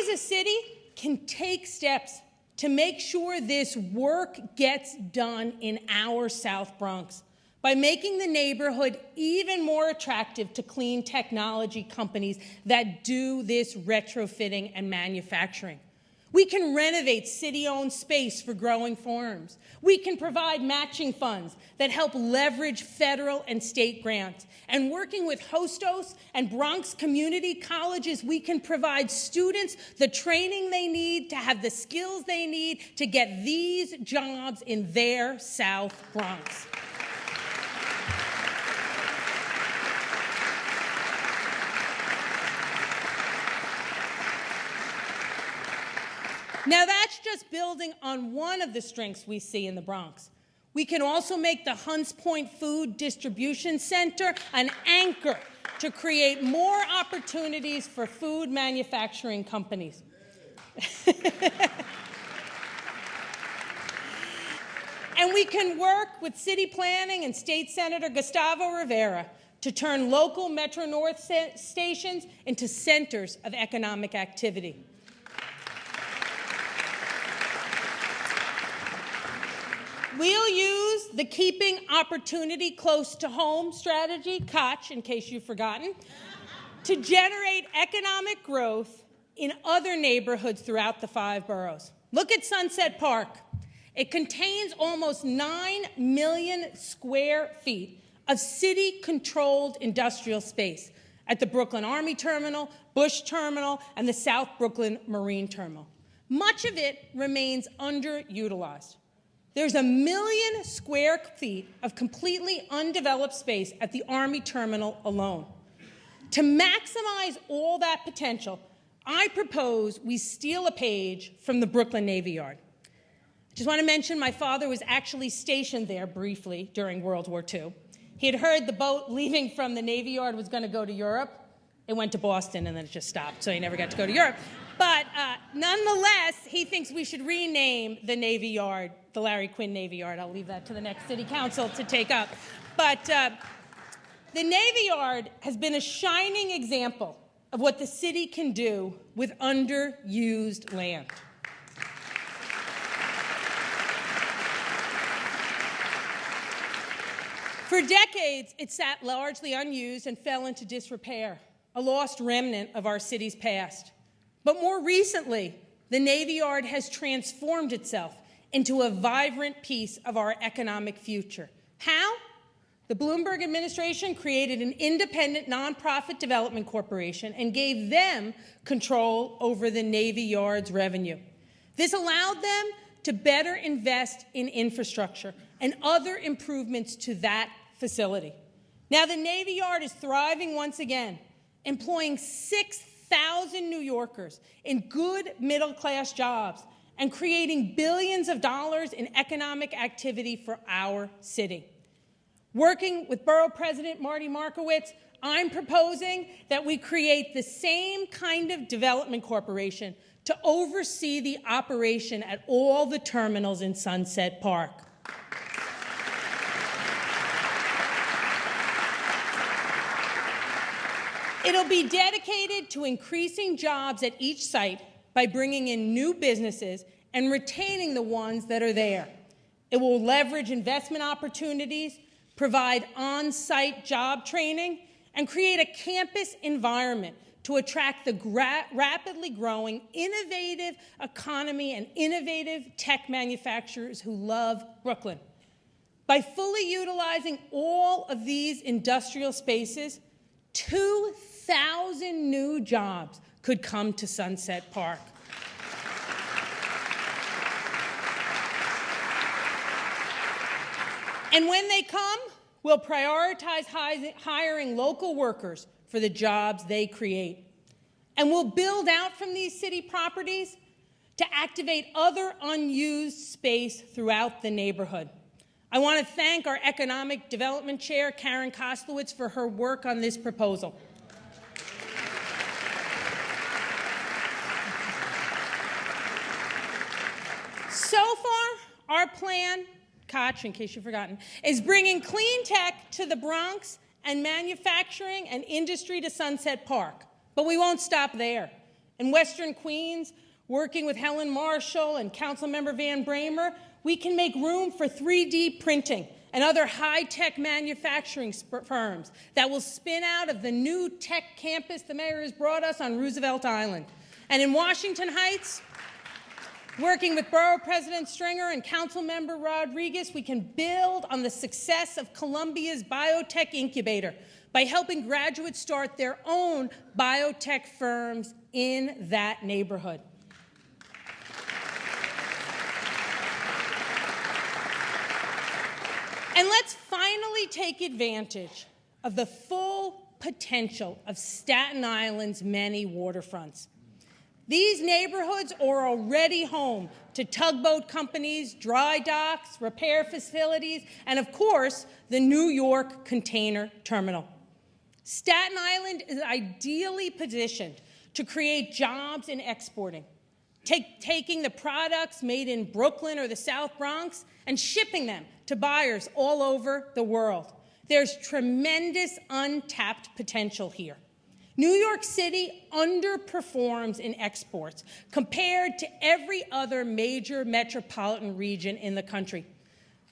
[SPEAKER 3] as a city can take steps to make sure this work gets done in our South Bronx by making the neighborhood even more attractive to clean technology companies that do this retrofitting and manufacturing. We can renovate city-owned space for growing farms. We can provide matching funds that help leverage federal and state grants. And working with Hostos and Bronx community colleges, we can provide students the training they need to have the skills they need to get these jobs in their South Bronx. Now, that's just building on one of the strengths we see in the Bronx. We can also make the Hunts Point Food Distribution Center an anchor to create more opportunities for food manufacturing companies. And we can work with city planning and State Senator Gustavo Rivera to turn local Metro North stations into centers of economic activity. We'll use the Keeping Opportunity Close to Home strategy, Koch, in case you've forgotten, to generate economic growth in other neighborhoods throughout the 5 boroughs. Look at Sunset Park. It contains almost 9 million square feet of city-controlled industrial space at the Brooklyn Army Terminal, Bush Terminal, and the South Brooklyn Marine Terminal. Much of it remains underutilized. There's 1 million square feet of completely undeveloped space at the Army Terminal alone. To maximize all that potential, I propose we steal a page from the Brooklyn Navy Yard. I just want to mention my father was actually stationed there briefly during World War II. He had heard the boat leaving from the Navy Yard was going to go to Europe. It went to Boston and then it just stopped, so he never got to go to Europe. But nonetheless, he thinks we should rename the Navy Yard the Larry Quinn Navy Yard. I'll leave that to the next city council to take up. But the Navy Yard has been a shining example of what the city can do with underused land. For decades, it sat largely unused and fell into disrepair. a lost remnant of our city's past. But more recently, the Navy Yard has transformed itself into a vibrant piece of our economic future. How? The Bloomberg administration created an independent nonprofit development corporation and gave them control over the Navy Yard's revenue. This allowed them to better invest in infrastructure and other improvements to that facility. Now the Navy Yard is thriving once again, employing 6,000 New Yorkers in good middle-class jobs and creating billions of dollars in economic activity for our city. Working with Borough President Marty Markowitz, I'm proposing that we create the same kind of development corporation to oversee the operation at all the terminals in Sunset Park. It'll be dedicated to increasing jobs at each site by bringing in new businesses and retaining the ones that are there. It will leverage investment opportunities, provide on-site job training, and create a campus environment to attract the rapidly growing innovative economy and innovative tech manufacturers who love Brooklyn. By fully utilizing all of these industrial spaces, 2,000 new jobs could come to Sunset Park. And when they come, we'll prioritize hiring local workers for the jobs they create. And we'll build out from these city properties to activate other unused space throughout the neighborhood. I want to thank our Economic Development Chair, Karen Koslowitz, for her work on this proposal. So far, our plan, Koch, in case you've forgotten, is bringing clean tech to the Bronx and manufacturing and industry to Sunset Park. But we won't stop there. In Western Queens, working with Helen Marshall and Councilmember Van Bramer, we can make room for 3D printing and other high-tech manufacturing firms that will spin out of the new tech campus the mayor has brought us on Roosevelt Island. And in Washington Heights, working with Borough President Stringer and Councilmember Rodriguez, we can build on the success of Columbia's biotech incubator by helping graduates start their own biotech firms in that neighborhood. And let's finally take advantage of the full potential of Staten Island's many waterfronts. These neighborhoods are already home to tugboat companies, dry docks, repair facilities, and of course, the New York Container Terminal. Staten Island is ideally positioned to create jobs in exporting, taking the products made in Brooklyn or the South Bronx and shipping them to buyers all over the world. There's tremendous untapped potential here. New York City underperforms in exports compared to every other major metropolitan region in the country.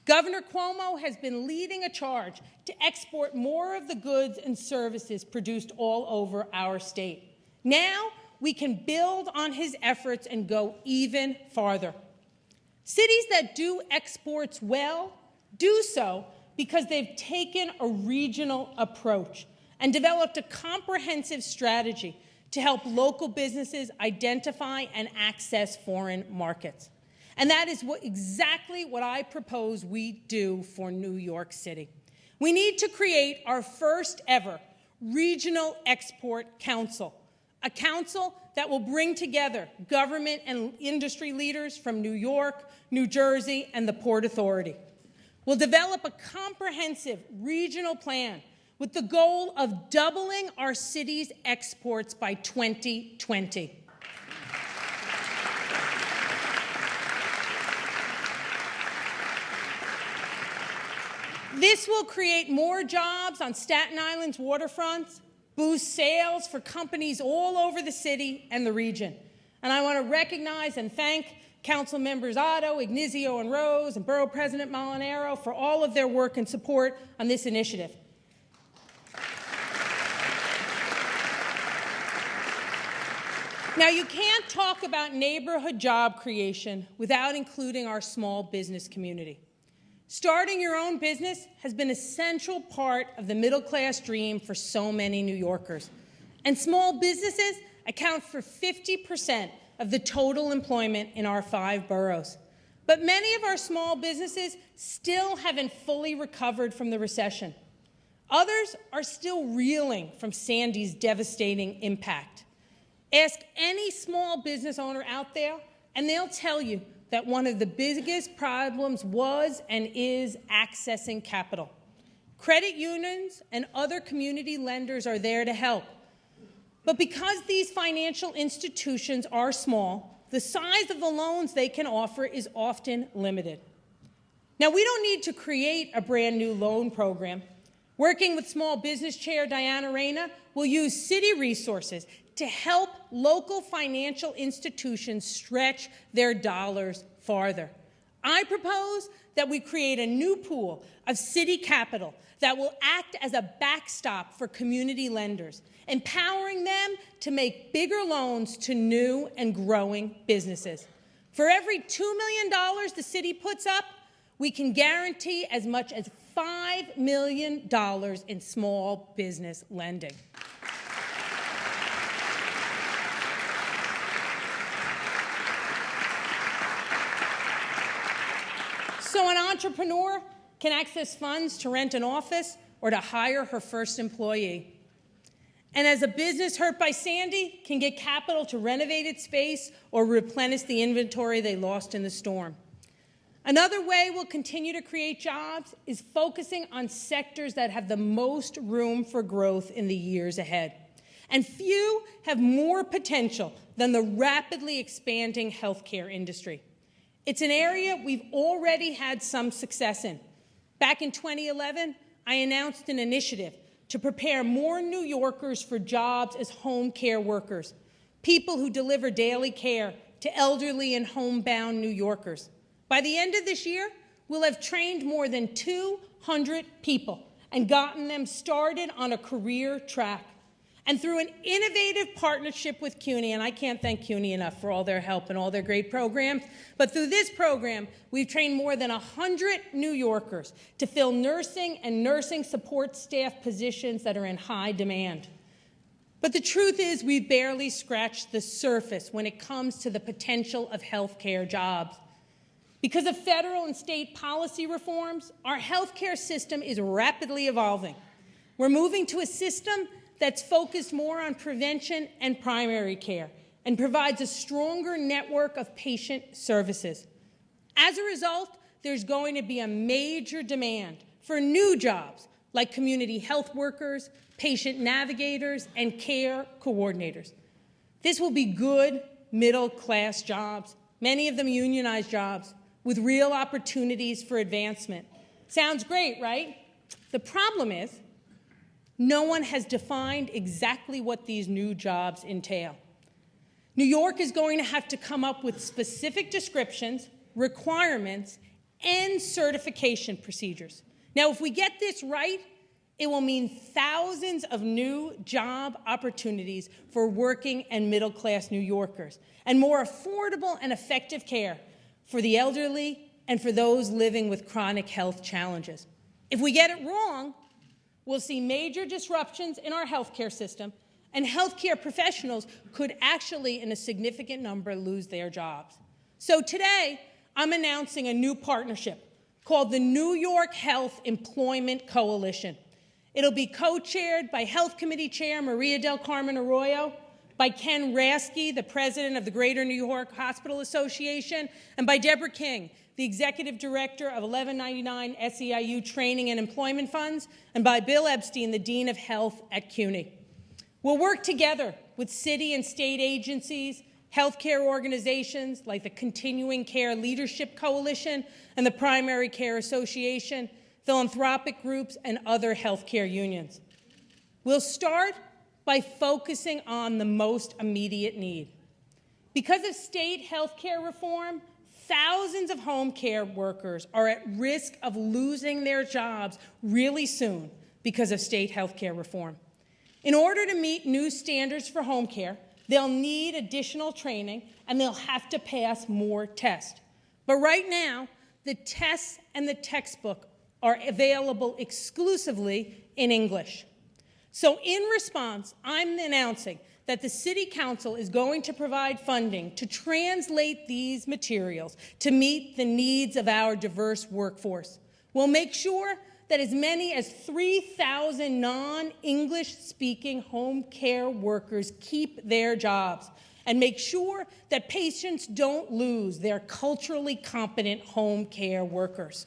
[SPEAKER 3] Governor Cuomo has been leading a charge to export more of the goods and services produced all over our state. Now we can build on his efforts and go even farther. Cities that do exports well do so because they've taken a regional approach and developed a comprehensive strategy to help local businesses identify and access foreign markets. And that is exactly what I propose we do for New York City. We need to create our first ever Regional Export Council, a council that will bring together government and industry leaders from New York, New Jersey, and the Port Authority. We'll develop a comprehensive regional plan with the goal of doubling our city's exports by 2020. This will create more jobs on Staten Island's waterfronts, boost sales for companies all over the city and the region. And I want to recognize and thank Council Members Otto, Ignizio, and Rose, and Borough President Molinaro for all of their work and support on this initiative. Now, you can't talk about neighborhood job creation without including our small business community. Starting your own business has been a central part of the middle-class dream for so many New Yorkers. And small businesses account for 50% of the total employment in our 5 boroughs. But many of our small businesses still haven't fully recovered from the recession. Others are still reeling from Sandy's devastating impact. Ask any small business owner out there, and they'll tell you that one of the biggest problems was and is accessing capital. Credit unions and other community lenders are there to help. But because these financial institutions are small, the size of the loans they can offer is often limited. Now, we don't need to create a brand new loan program. Working with Small Business Chair Diana Reyna, we'll use city resources to help local financial institutions stretch their dollars farther. I propose that we create a new pool of city capital that will act as a backstop for community lenders, empowering them to make bigger loans to new and growing businesses. For every $2 million the city puts up, we can guarantee as much as $5 million in small business lending. So an entrepreneur can access funds to rent an office or to hire her first employee. And as a business hurt by Sandy can get capital to renovate its space or replenish the inventory they lost in the storm. Another way we'll continue to create jobs is focusing on sectors that have the most room for growth in the years ahead. And few have more potential than the rapidly expanding healthcare industry. It's an area we've already had some success in. Back in 2011, I announced an initiative to prepare more New Yorkers for jobs as home care workers, people who deliver daily care to elderly and homebound New Yorkers. By the end of this year, we'll have trained more than 200 people and gotten them started on a career track. And through an innovative partnership with CUNY, and I can't thank CUNY enough for all their help and all their great programs, but through this program, we've trained more than 100 New Yorkers to fill nursing and nursing support staff positions that are in high demand. But the truth is we've barely scratched the surface when it comes to the potential of healthcare jobs. Because of federal and state policy reforms, our healthcare system is rapidly evolving. We're moving to a system that's focused more on prevention and primary care and provides a stronger network of patient services. As a result, there's going to be a major demand for new jobs like community health workers, patient navigators, and care coordinators. This will be good middle-class jobs, many of them unionized jobs, with real opportunities for advancement. Sounds great, right? The problem is, no one has defined exactly what these new jobs entail. New York is going to have to come up with specific descriptions, requirements, and certification procedures. Now, if we get this right, it will mean thousands of new job opportunities for working and middle-class New Yorkers, and more affordable and effective care for the elderly and for those living with chronic health challenges. If we get it wrong, we'll see major disruptions in our healthcare system, and healthcare professionals could actually, in a significant number, lose their jobs. So today, I'm announcing a new partnership called the New York Health Employment Coalition. It'll be co-chaired by Health Committee Chair Maria del Carmen Arroyo, by Ken Rasky, the president of the Greater New York Hospital Association, and by Deborah King, the executive director of 1199 SEIU Training and Employment Funds, and by Bill Epstein, the dean of health at CUNY. We'll work together with city and state agencies, healthcare organizations like the Continuing Care Leadership Coalition and the Primary Care Association, philanthropic groups, and other healthcare unions. We'll start by focusing on the most immediate need. Because of state healthcare reform, thousands of home care workers are at risk of losing their jobs really soon because of state healthcare reform. In order to meet new standards for home care, They'll need additional training, and they'll have to pass more tests. But right now, the tests and the textbook are available exclusively in English. So in response, I'm announcing that the City Council is going to provide funding to translate these materials to meet the needs of our diverse workforce. We'll make sure that as many as 3,000 non-English speaking home care workers keep their jobs, and make sure that patients don't lose their culturally competent home care workers.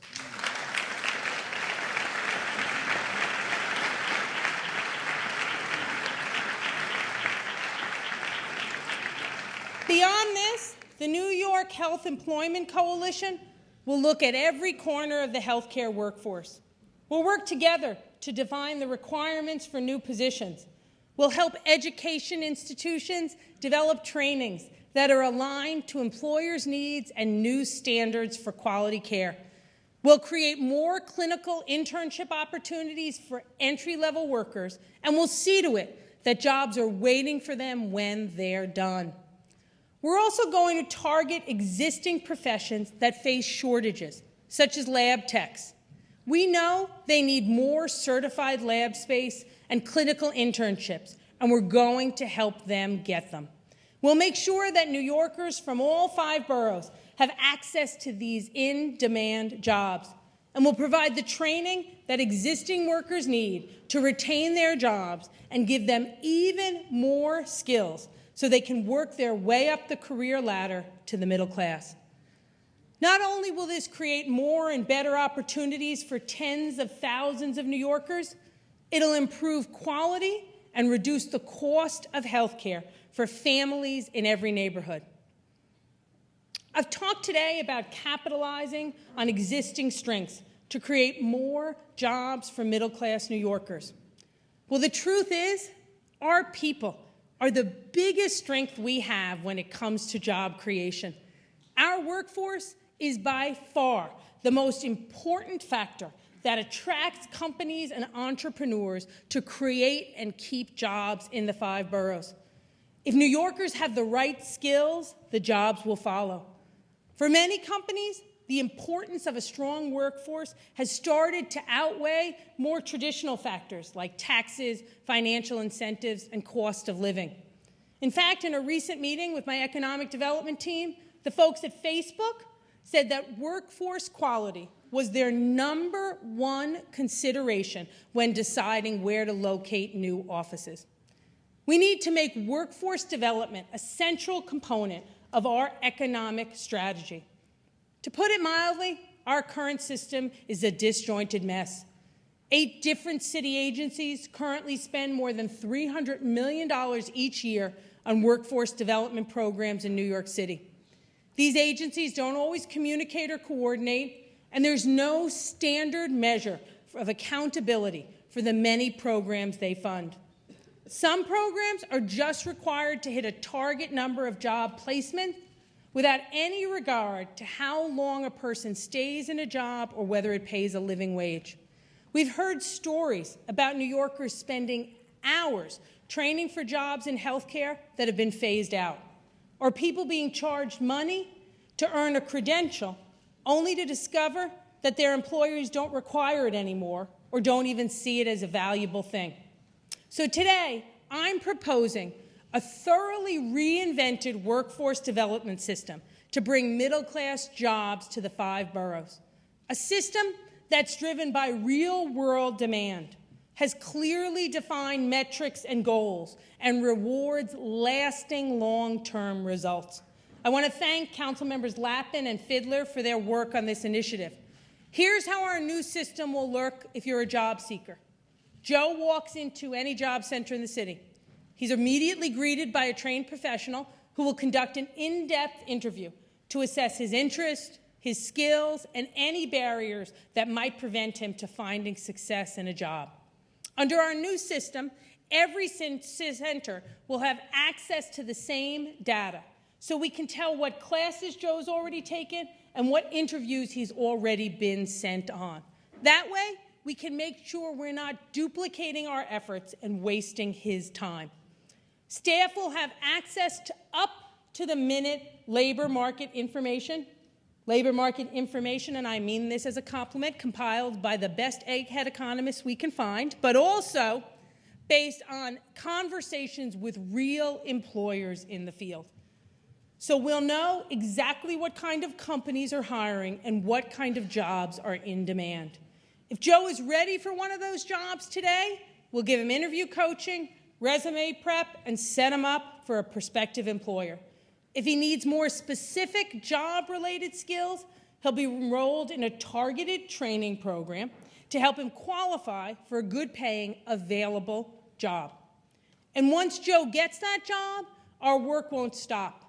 [SPEAKER 3] Beyond this, the New York Health Employment Coalition will look at every corner of the healthcare workforce. We'll work together to define the requirements for new positions. We'll help education institutions develop trainings that are aligned to employers' needs and new standards for quality care. We'll create more clinical internship opportunities for entry-level workers, and we'll see to it that jobs are waiting for them when they're done. We're also going to target existing professions that face shortages, such as lab techs. We know they need more certified lab space and clinical internships, and we're going to help them get them. We'll make sure that New Yorkers from all 5 boroughs have access to these in-demand jobs, and we'll provide the training that existing workers need to retain their jobs and give them even more skills so they can work their way up the career ladder to the middle class. Not only will this create more and better opportunities for tens of thousands of New Yorkers, it'll improve quality and reduce the cost of health care for families in every neighborhood. I've talked today about capitalizing on existing strengths to create more jobs for middle-class New Yorkers. Well, the truth is, our people are the biggest strength we have when it comes to job creation. Our workforce is by far the most important factor that attracts companies and entrepreneurs to create and keep jobs in the 5 boroughs. If New Yorkers have the right skills, the jobs will follow. For many companies, the importance of a strong workforce has started to outweigh more traditional factors like taxes, financial incentives, and cost of living. In fact, in a recent meeting with my economic development team, the folks at Facebook said that workforce quality was their #1 consideration when deciding where to locate new offices. We need to make workforce development a central component of our economic strategy. To put it mildly, our current system is a disjointed mess. 8 different city agencies currently spend more than $300 million each year on workforce development programs in New York City. These agencies don't always communicate or coordinate, and there's no standard measure of accountability for the many programs they fund. Some programs are just required to hit a target number of job placements without any regard to how long a person stays in a job or whether it pays a living wage. We've heard stories about New Yorkers spending hours training for jobs in healthcare that have been phased out, or people being charged money to earn a credential only to discover that their employers don't require it anymore or don't even see it as a valuable thing. So today, I'm proposing a thoroughly reinvented workforce development system to bring middle-class jobs to the 5 boroughs. A system that's driven by real-world demand, has clearly defined metrics and goals, and rewards lasting long-term results. I want to thank Council Members Lappin and Fidler for their work on this initiative. Here's how our new system will look if you're a job seeker. Joe walks into any job center in the city. He's immediately greeted by a trained professional who will conduct an in-depth interview to assess his interest, his skills, and any barriers that might prevent him to finding success in a job. Under our new system, every center will have access to the same data, so we can tell what classes Joe's already taken and what interviews he's already been sent on. That way, we can make sure we're not duplicating our efforts and wasting his time. Staff will have access to up-to-the-minute labor market information, and I mean this as a compliment, compiled by the best egghead economists we can find, but also based on conversations with real employers in the field. So we'll know exactly what kind of companies are hiring and what kind of jobs are in demand. If Joe is ready for one of those jobs today, we'll give him interview coaching, resume prep, and set him up for a prospective employer. If he needs more specific job-related skills, he'll be enrolled in a targeted training program to help him qualify for a good-paying, available job. And once Joe gets that job, our work won't stop.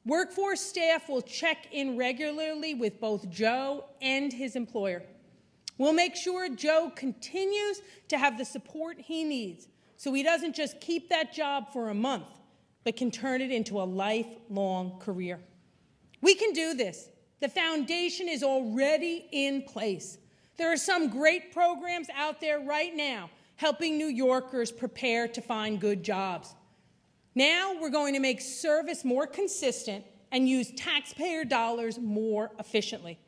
[SPEAKER 3] Workforce staff will check in regularly with both Joe and his employer. We'll make sure Joe continues to have the support he needs so he doesn't just keep that job for a month, but can turn it into a lifelong career. We can do this. The foundation is already in place. There are some great programs out there right now helping New Yorkers prepare to find good jobs. Now we're going to make service more consistent and use taxpayer dollars more efficiently.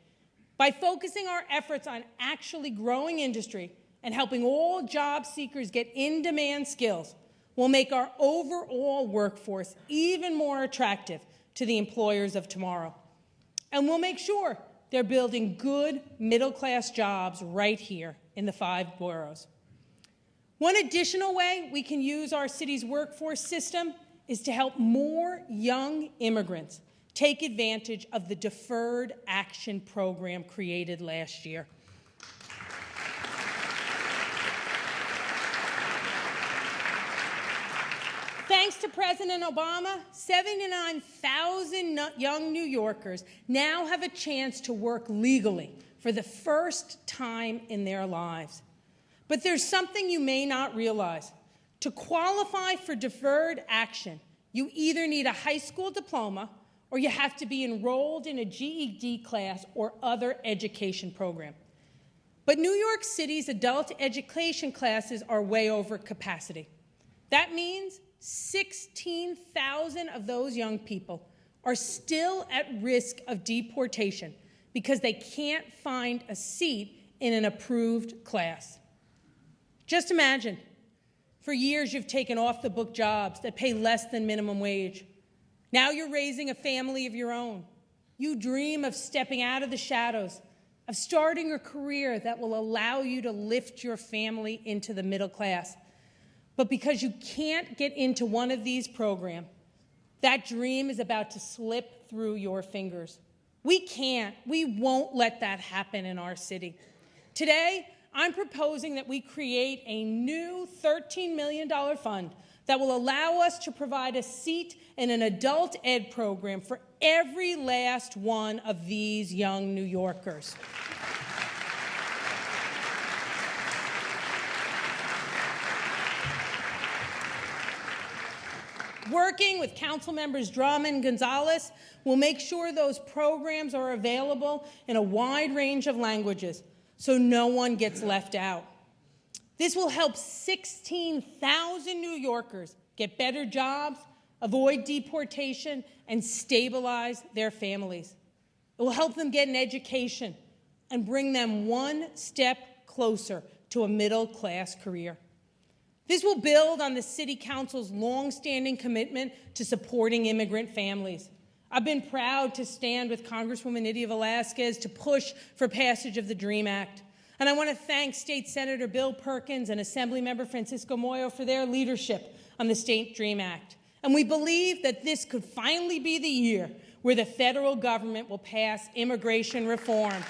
[SPEAKER 3] By focusing our efforts on actually growing industry and helping all job seekers get in-demand skills, we'll make our overall workforce even more attractive to the employers of tomorrow. And we'll make sure they're building good middle-class jobs right here in the 5 boroughs. One additional way we can use our city's workforce system is to help more young immigrants take advantage of the Deferred Action Program created last year. Thanks to President Obama, 79,000 young New Yorkers now have a chance to work legally for the first time in their lives. But there's something you may not realize. To qualify for deferred action, you either need a high school diploma or you have to be enrolled in a GED class or other education program. But New York City's adult education classes are way over capacity. That means 16,000 of those young people are still at risk of deportation because they can't find a seat in an approved class. Just imagine, for years you've taken off-the-book jobs that pay less than minimum wage. Now you're raising a family of your own. You dream of stepping out of the shadows, of starting a career that will allow you to lift your family into the middle class. But because you can't get into one of these programs, that dream is about to slip through your fingers. We won't let that happen in our city. Today, I'm proposing that we create a new $13 million fund that will allow us to provide a seat in an adult ed program for every last one of these young New Yorkers. Working with Council Members Drummond and Gonzalez, we'll make sure those programs are available in a wide range of languages so no one gets left out. This will help 16,000 New Yorkers get better jobs, avoid deportation, and stabilize their families. It will help them get an education and bring them one step closer to a middle-class career. This will build on the City Council's long-standing commitment to supporting immigrant families. I've been proud to stand with Congresswoman Nydia Velázquez to push for passage of the DREAM Act. And I want to thank State Senator Bill Perkins and Assemblymember Francisco Moyo for their leadership on the State DREAM Act. And we believe that this could finally be the year where the federal government will pass immigration reform.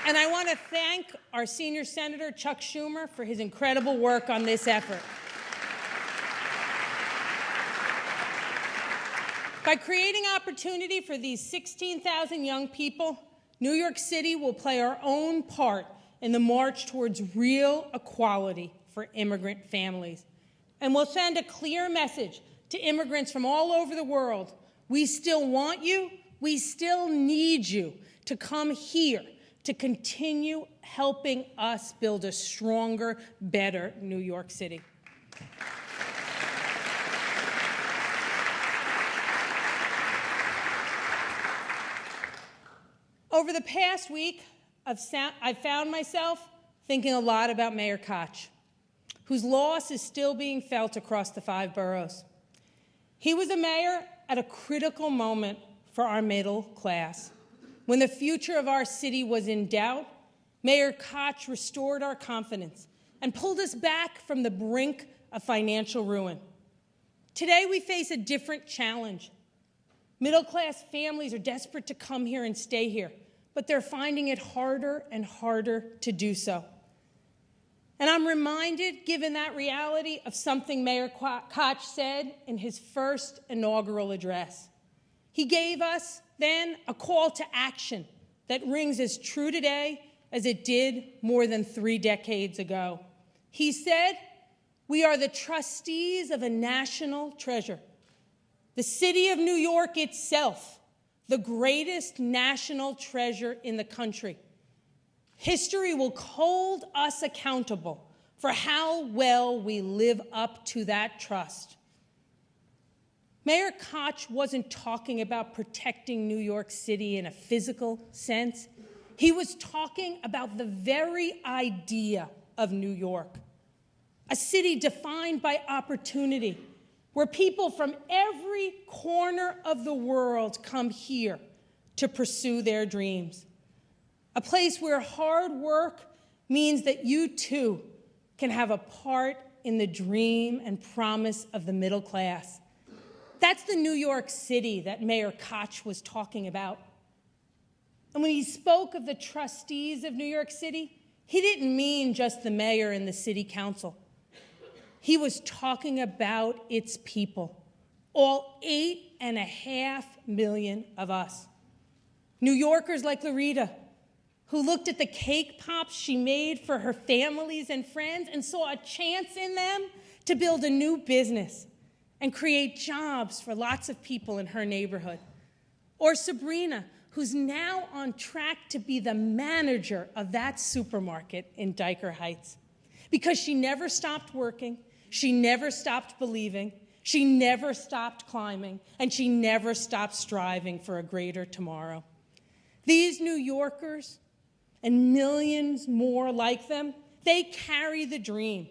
[SPEAKER 3] And I want to thank our senior senator, Chuck Schumer, for his incredible work on this effort. By creating opportunity for these 16,000 young people, New York City will play our own part in the march towards real equality for immigrant families. And we'll send a clear message to immigrants from all over the world. We still want you. We still need you to come here to continue helping us build a stronger, better New York City. Over the past week, I've found myself thinking a lot about Mayor Koch, whose loss is still being felt across the 5 boroughs. He was a mayor at a critical moment for our middle class. When the future of our city was in doubt, Mayor Koch restored our confidence and pulled us back from the brink of financial ruin. Today, we face a different challenge. Middle-class families are desperate to come here and stay here, but they're finding it harder and harder to do so. And I'm reminded, given that reality, of something Mayor Koch said in his first inaugural address. He gave us then a call to action that rings as true today as it did more than 3 decades ago. He said, "We are the trustees of a national treasure. The city of New York itself, the greatest national treasure in the country. History will hold us accountable for how well we live up to that trust." Mayor Koch wasn't talking about protecting New York City in a physical sense. He was talking about the very idea of New York, a city defined by opportunity, where people from every corner of the world come here to pursue their dreams. A place where hard work means that you too can have a part in the dream and promise of the middle class. That's the New York City that Mayor Koch was talking about. And when he spoke of the trustees of New York City, he didn't mean just the mayor and the city council. He was talking about its people, all 8.5 million of us. New Yorkers like Larita, who looked at the cake pops she made for her families and friends and saw a chance in them to build a new business and create jobs for lots of people in her neighborhood. Or Sabrina, who's now on track to be the manager of that supermarket in Dyker Heights, because she never stopped working, she never stopped believing, she never stopped climbing, and she never stopped striving for a greater tomorrow. These New Yorkers, and millions more like them, they carry the dream,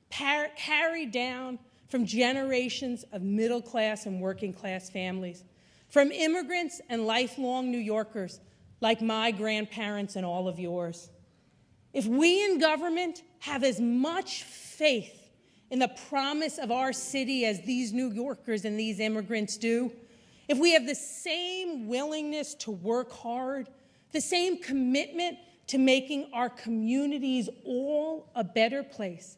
[SPEAKER 3] carried down from generations of middle-class and working-class families, from immigrants and lifelong New Yorkers like my grandparents and all of yours. If we in government have as much faith in the promise of our city as these New Yorkers and these immigrants do, if we have the same willingness to work hard, the same commitment to making our communities all a better place,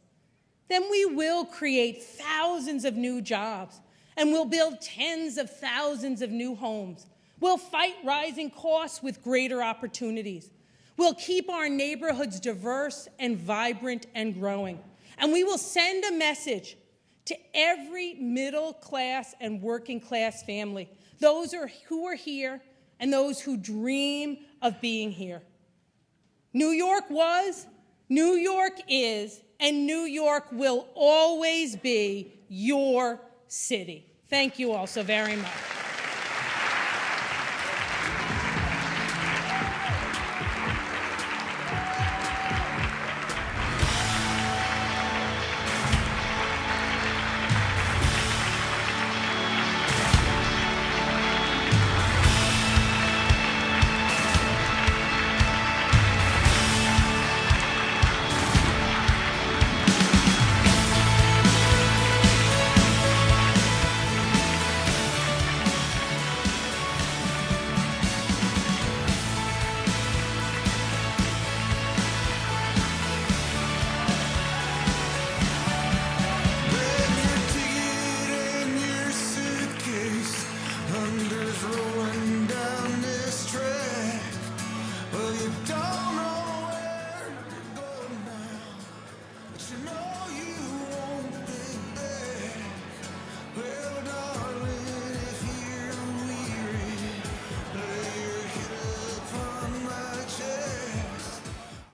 [SPEAKER 3] then we will create thousands of new jobs, and we'll build tens of thousands of new homes. We'll fight rising costs with greater opportunities. We'll keep our neighborhoods diverse and vibrant and growing. And we will send a message to every middle-class and working-class family, those who are here and those who dream of being here. New York was, New York is, and New York will always be your city. Thank you all so very much.
[SPEAKER 4] You know you